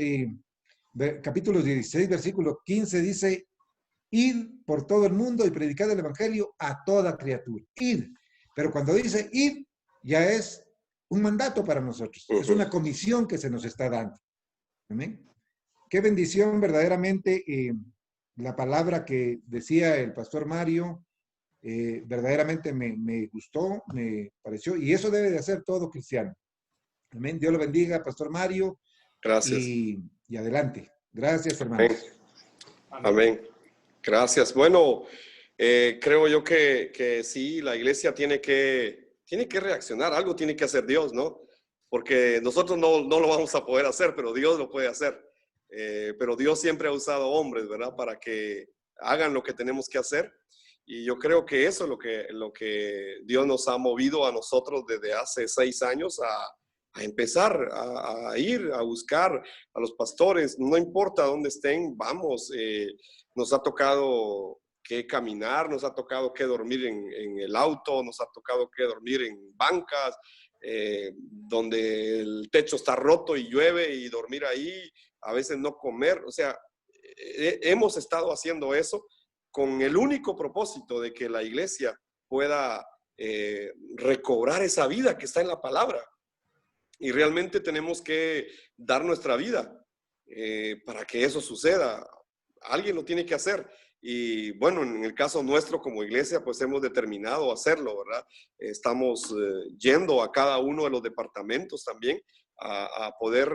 D: capítulo 16, versículo 15, dice, id por todo el mundo y predicad el evangelio a toda criatura. Id. Pero cuando dice id, ya es un mandato para nosotros. Es una comisión que se nos está dando. Amén. Qué bendición verdaderamente la palabra que decía el pastor Mario. Verdaderamente me gustó, me pareció, y eso debe de hacer todo cristiano. Amén. Dios lo bendiga, pastor Mario.
A: Gracias.
D: Y adelante. Gracias, hermanos.
A: Amén. Amén. Gracias. Bueno, creo yo que sí, la iglesia tiene que reaccionar, algo tiene que hacer Dios, ¿no? Porque nosotros no lo vamos a poder hacer, pero Dios lo puede hacer. Pero Dios siempre ha usado hombres, ¿verdad? Para que hagan lo que tenemos que hacer. Y yo creo que eso es lo que Dios nos ha movido a nosotros desde hace 6 años a empezar a ir a buscar a los pastores, no importa dónde estén, vamos. Nos ha tocado que caminar, nos ha tocado que dormir en el auto, nos ha tocado que dormir en bancas, donde el techo está roto y llueve, y dormir ahí, a veces no comer. O sea, hemos estado haciendo eso con el único propósito de que la iglesia pueda recobrar esa vida que está en la palabra. Y realmente tenemos que dar nuestra vida para que eso suceda. Alguien lo tiene que hacer. Y bueno, en el caso nuestro como iglesia, pues hemos determinado hacerlo, ¿verdad? Estamos yendo a cada uno de los departamentos también a poder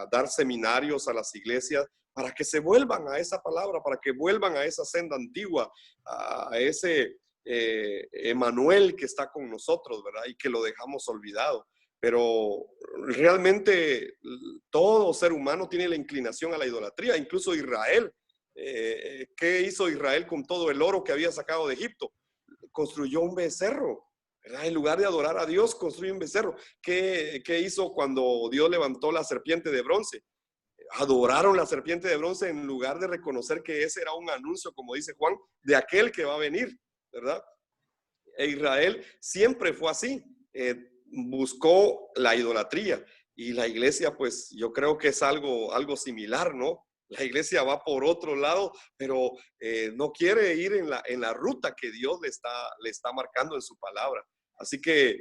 A: dar seminarios a las iglesias para que se vuelvan a esa palabra, para que vuelvan a esa senda antigua, a ese Emanuel que está con nosotros, ¿verdad? Y que lo dejamos olvidado. Pero realmente todo ser humano tiene la inclinación a la idolatría, incluso Israel. ¿Qué hizo Israel con todo el oro que había sacado de Egipto? Construyó un becerro, ¿verdad? En lugar de adorar a Dios, construyó un becerro. ¿Qué hizo cuando Dios levantó la serpiente de bronce? Adoraron la serpiente de bronce en lugar de reconocer que ese era un anuncio, como dice Juan, de aquel que va a venir, ¿verdad? E Israel siempre fue así. Buscó la idolatría, y la iglesia, pues yo creo que es algo similar, ¿no? La iglesia va por otro lado, pero no quiere ir en la ruta que Dios le está marcando en su palabra. Así que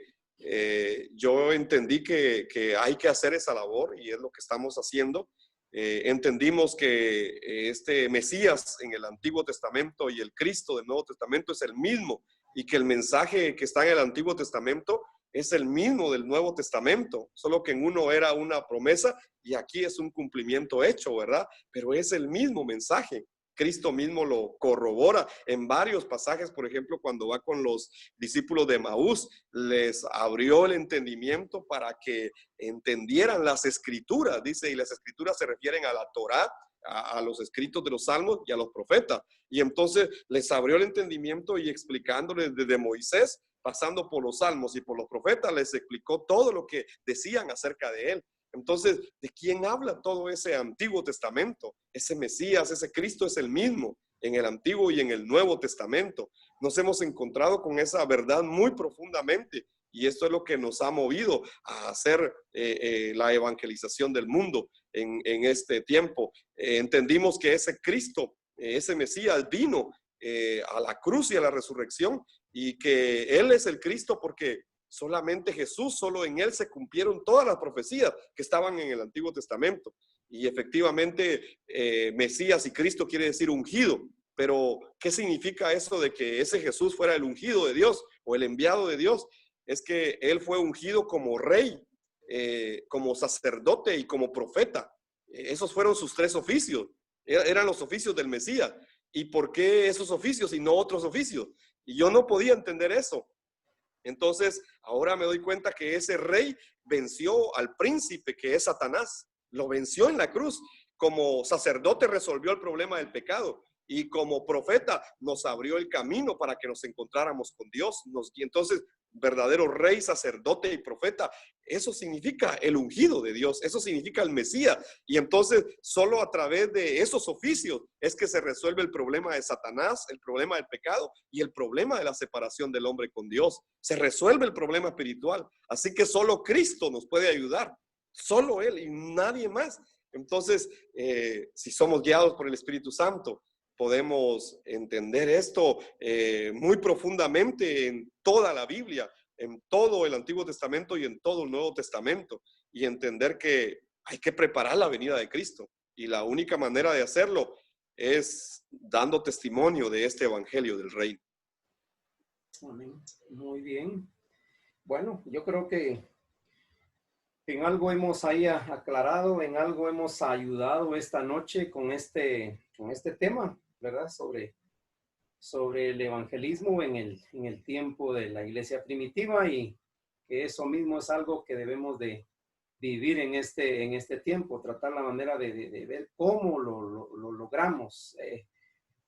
A: yo entendí que hay que hacer esa labor, y es lo que estamos haciendo. Entendimos que este Mesías en el Antiguo Testamento y el Cristo del Nuevo Testamento es el mismo, y que el mensaje que está en el Antiguo Testamento es el mismo del Nuevo Testamento, solo que en uno era una promesa y aquí es un cumplimiento hecho, ¿verdad? Pero es el mismo mensaje. Cristo mismo lo corrobora en varios pasajes. Por ejemplo, cuando va con los discípulos de Emaús, les abrió el entendimiento para que entendieran las escrituras, dice, y las escrituras se refieren a la Torá, a los escritos de los salmos y a los profetas. Y entonces les abrió el entendimiento y explicándoles desde Moisés, pasando por los salmos y por los profetas, les explicó todo lo que decían acerca de él. Entonces, ¿de quién habla todo ese Antiguo Testamento? Ese Mesías, ese Cristo es el mismo en el Antiguo y en el Nuevo Testamento. Nos hemos encontrado con esa verdad muy profundamente, y esto es lo que nos ha movido a hacer la evangelización del mundo en este tiempo. Entendimos que ese Cristo, ese Mesías vino a la cruz y a la resurrección, y que Él es el Cristo porque solamente Jesús, solo en Él se cumplieron todas las profecías que estaban en el Antiguo Testamento. Y efectivamente, Mesías y Cristo quiere decir ungido. Pero, ¿qué significa eso de que ese Jesús fuera el ungido de Dios o el enviado de Dios? Es que Él fue ungido como rey, como sacerdote y como profeta. Esos fueron sus tres oficios. Eran los oficios del Mesías. ¿Y por qué esos oficios y no otros oficios? Y yo no podía entender eso. Entonces, ahora me doy cuenta que ese rey venció al príncipe que es Satanás. Lo venció en la cruz. Como sacerdote resolvió el problema del pecado. Y como profeta nos abrió el camino para que nos encontráramos con Dios. Y entonces, verdadero rey, sacerdote y profeta, eso significa el ungido de Dios, eso significa el Mesías. Y entonces, solo a través de esos oficios es que se resuelve el problema de Satanás, el problema del pecado y el problema de la separación del hombre con Dios. Se resuelve el problema espiritual. Así que solo Cristo nos puede ayudar, solo Él y nadie más. Entonces, si somos guiados por el Espíritu Santo, podemos entender esto muy profundamente en toda la Biblia, en todo el Antiguo Testamento y en todo el Nuevo Testamento, y entender que hay que preparar la venida de Cristo, y la única manera de hacerlo es dando testimonio de este evangelio del reino.
B: Amén. Muy bien. Bueno, yo creo que en algo hemos ahí aclarado, en algo hemos ayudado esta noche con este tema, ¿verdad? Sobre el evangelismo en el tiempo de la iglesia primitiva, y que eso mismo es algo que debemos de vivir en este tiempo, tratar la manera de ver cómo lo logramos.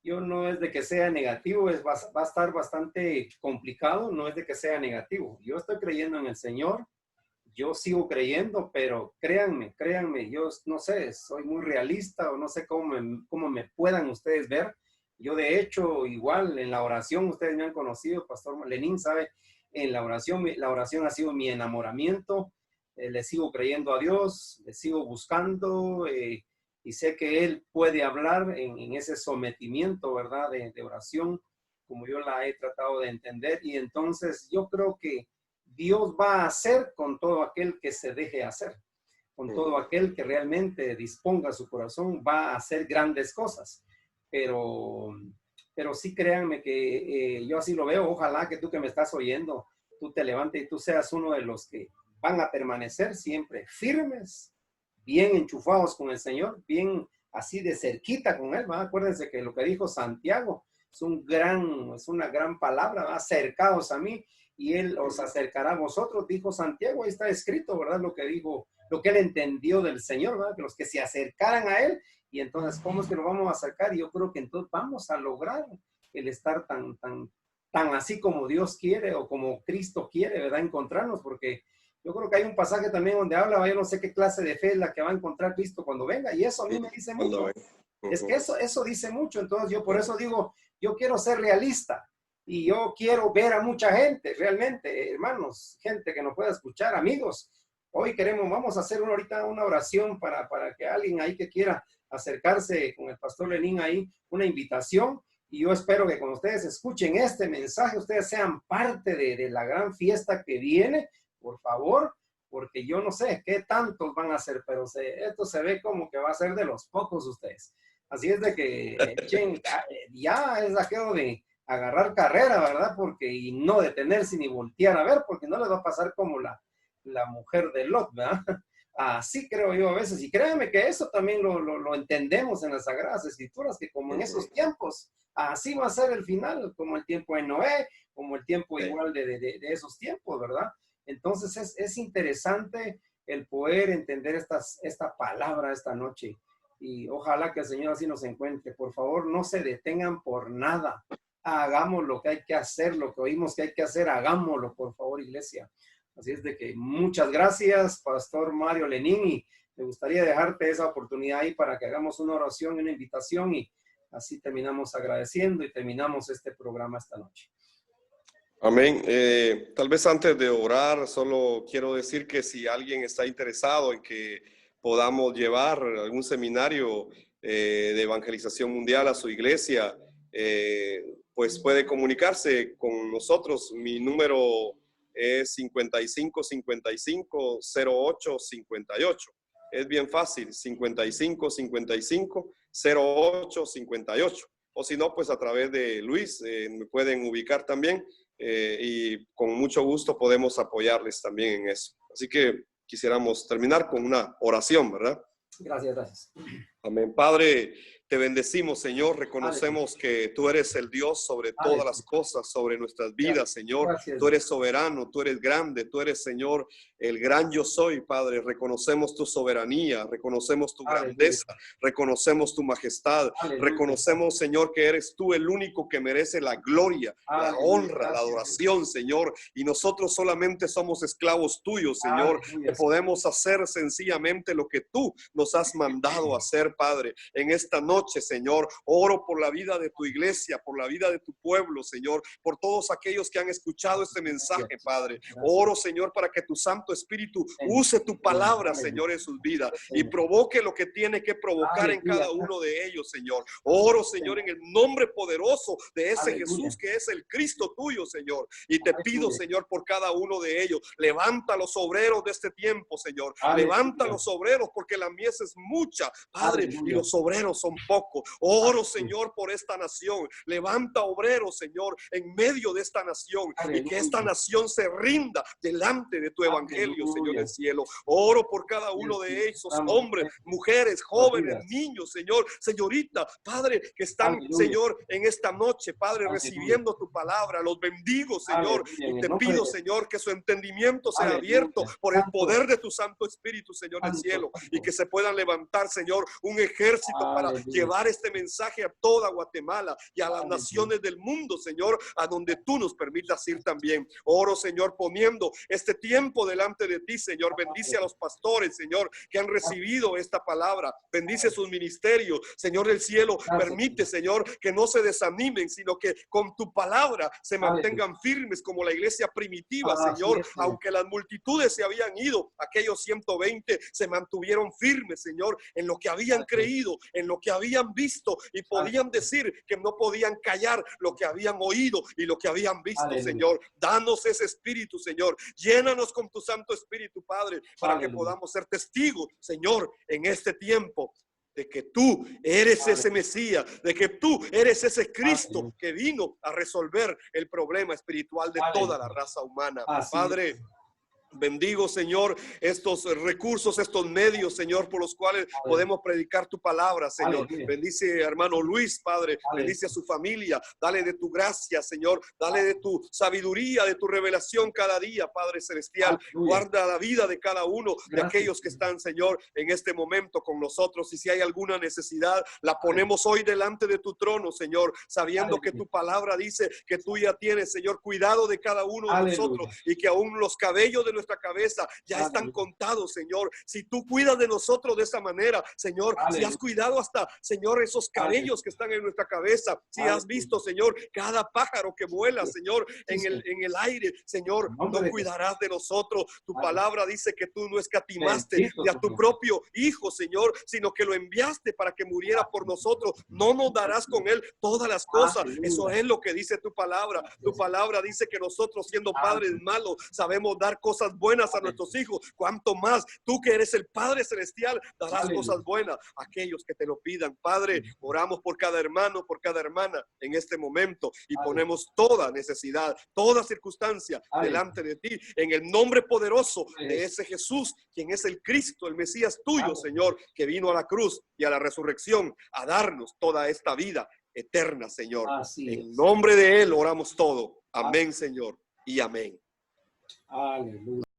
B: Yo no es de que sea negativo, va a estar bastante complicado, no es de que sea negativo. Yo estoy creyendo en el Señor, yo sigo creyendo, pero créanme, yo no sé, soy muy realista, o no sé cómo me puedan ustedes ver. Yo de hecho, igual en la oración, ustedes me han conocido, Pastor Lenín sabe, en la oración ha sido mi enamoramiento. Le sigo creyendo a Dios, le sigo buscando, y sé que Él puede hablar en ese sometimiento, ¿verdad? De oración, como yo la he tratado de entender. Y entonces yo creo que Dios va a hacer con todo aquel que se deje hacer, con todo aquel que realmente disponga su corazón, va a hacer grandes cosas. Pero sí, créanme que yo así lo veo. Ojalá que tú que me estás oyendo, tú te levantes y tú seas uno de los que van a permanecer siempre firmes, bien enchufados con el Señor, bien así de cerquita con Él, ¿va? Acuérdense que lo que dijo Santiago es una gran palabra, ¿va? Acercaos a mí y Él os acercará a vosotros, dijo Santiago. Ahí está escrito, ¿verdad? Lo que dijo, lo que Él entendió del Señor, ¿verdad? Que los que se acercaran a Él. Y entonces, ¿cómo es que lo vamos a acercar? Y yo creo que entonces vamos a lograr el estar tan así como Dios quiere, o como Cristo quiere, ¿verdad? Encontrarnos, porque yo creo que hay un pasaje también donde habla, yo no sé qué clase de fe es la que va a encontrar Cristo cuando venga, y eso a mí me dice mucho. Es que eso dice mucho. Entonces yo por eso digo, yo quiero ser realista, y yo quiero ver a mucha gente, realmente, hermanos, gente que nos pueda escuchar, amigos. Hoy vamos a hacer ahorita una oración para que alguien ahí que quiera acercarse con el Pastor Lenín ahí, una invitación, y yo espero que cuando ustedes escuchen este mensaje, ustedes sean parte de la gran fiesta que viene. Por favor, porque yo no sé qué tantos van a ser, pero esto se ve como que va a ser de los pocos ustedes. Así es de que ya es aquello de agarrar carrera, ¿verdad? Porque, y no detenerse ni voltear a ver, porque no les va a pasar como la mujer de Lot, ¿verdad? Así creo yo a veces, y créanme que eso también lo entendemos en las Sagradas Escrituras, que como en esos tiempos, así va a ser el final, como el tiempo de Noé, como el tiempo igual de esos tiempos, ¿verdad? Entonces es interesante el poder entender esta palabra esta noche, y ojalá que el Señor así nos encuentre. Por favor, no se detengan por nada, hagamos lo que hay que hacer, lo que oímos que hay que hacer, hagámoslo, por favor, iglesia. Así es de que muchas gracias, Pastor Mario Lenín, y me gustaría dejarte esa oportunidad ahí para que hagamos una oración, una invitación, y así terminamos agradeciendo y terminamos este programa esta noche.
A: Amén. Tal vez antes de orar, solo quiero decir que si alguien está interesado en que podamos llevar algún seminario de evangelización mundial a su iglesia, pues puede comunicarse con nosotros. Mi número es 55 55 08 58. Es bien fácil, 55 55 08 58. O si no, pues a través de Luis me pueden ubicar también, y con mucho gusto podemos apoyarles también en eso. Así que quisiéramos terminar con una oración, ¿verdad?
B: Gracias, gracias.
A: Amén. Padre, te bendecimos, Señor. Reconocemos que tú eres el Dios sobre todas las cosas, sobre nuestras vidas, Señor.
B: Gracias.
A: Tú eres soberano, tú eres grande, tú eres, Señor, el gran yo soy, Padre. Reconocemos tu soberanía, reconocemos tu grandeza, reconocemos tu majestad. Reconocemos, Señor, que eres tú el único que merece la gloria, la honra, la adoración, Señor. Y nosotros solamente somos esclavos tuyos, Señor, que podemos hacer sencillamente lo que tú nos has mandado hacer, Padre. En esta noche, Señor, oro por la vida de tu iglesia, por la vida de tu pueblo, Señor, por todos aquellos que han escuchado este mensaje, Padre. Oro, Señor, para que tu Santo Espíritu use tu palabra, Señor, en sus vidas y provoque lo que tiene que provocar en cada uno de ellos, Señor. Oro, Señor, en el nombre poderoso de ese Jesús que es el Cristo tuyo, Señor. Y te pido, Señor, por cada uno de ellos. Levanta los obreros de este tiempo, Señor. Levanta los obreros, porque la mies es mucha, Padre, y los obreros son pocos. Oro, Señor, por esta nación. Levanta obreros, Señor, en medio de esta nación, y que esta nación se rinda delante de tu evangelio, Señor del cielo. Oro por cada uno de esos hombres, mujeres, jóvenes, niños, Señor, señorita, Padre, que están, Señor, en esta noche, Padre, recibiendo tu palabra. Los bendigo, Señor, y te pido, Señor, que su entendimiento sea abierto por el poder de tu Santo Espíritu, Señor del cielo, y que se puedan levantar, Señor, un ejército para llevar este mensaje a toda Guatemala y a las naciones del mundo, Señor, a donde tú nos permitas ir también. Oro, Señor, poniendo este tiempo delante de ti, Señor. Bendice a los pastores, Señor, que han recibido esta palabra. Bendice sus ministerios, Señor del cielo. Permite, Señor, que no se desanimen, sino que con tu palabra se mantengan firmes como la iglesia primitiva, Señor. Aunque las multitudes se habían ido, aquellos 120 se mantuvieron firmes, Señor, en lo que habían creído, en lo que habían visto, y podían decir que no podían callar lo que habían oído y lo que habían visto, Señor. Danos ese espíritu, Señor. Llénanos con tu Santo Espíritu, Padre, para que podamos ser testigos, Señor, en este tiempo, de que tú eres ese Mesías, de que tú eres ese Cristo que vino a resolver el problema espiritual de toda la raza humana. Padre, bendigo, Señor, estos recursos, estos medios, Señor, por los cuales podemos predicar tu palabra, Señor. Bendice a hermano Luis, Padre. Bendice a su familia. Dale de tu gracia, Señor. Dale de tu sabiduría, de tu revelación cada día, Padre celestial. Guarda la vida de cada uno de aquellos que están, Señor, en este momento con nosotros. Y si hay alguna necesidad, la ponemos hoy delante de tu trono, Señor, sabiendo que tu palabra dice que tú ya tienes, Señor, cuidado de cada uno de nosotros, y que aún los cabellos de nuestra cabeza ya están contados, Señor. Si tú cuidas de nosotros de esa manera, Señor, si has cuidado hasta, Señor, esos cabellos que están en nuestra cabeza, si has visto, Señor, cada pájaro que vuela, Señor, en el aire, Señor, no cuidarás de nosotros. Tu palabra dice que tú no escatimaste ni a tu propio Hijo, Señor, sino que lo enviaste para que muriera por nosotros. No nos darás con él todas las cosas. Eso es lo que dice tu palabra. Tu palabra dice que nosotros, siendo padres malos, sabemos dar cosas buenas a nuestros hijos, cuanto más tú que eres el Padre Celestial darás
B: Aleluya.
A: cosas buenas a aquellos que te lo pidan. Padre, oramos por cada hermano, por cada hermana en este momento y
B: Aleluya.
A: ponemos toda necesidad, toda circunstancia
B: Aleluya.
A: delante de ti, en el nombre poderoso de
B: Aleluya.
A: ese Jesús, quien es el Cristo, el Mesías tuyo,
B: Aleluya.
A: Señor, que vino a la cruz y a la resurrección a darnos toda esta vida eterna, Señor.
B: Así
A: En
B: es.
A: nombre de Él oramos todo. Amén, Señor, y amén.
B: Aleluya.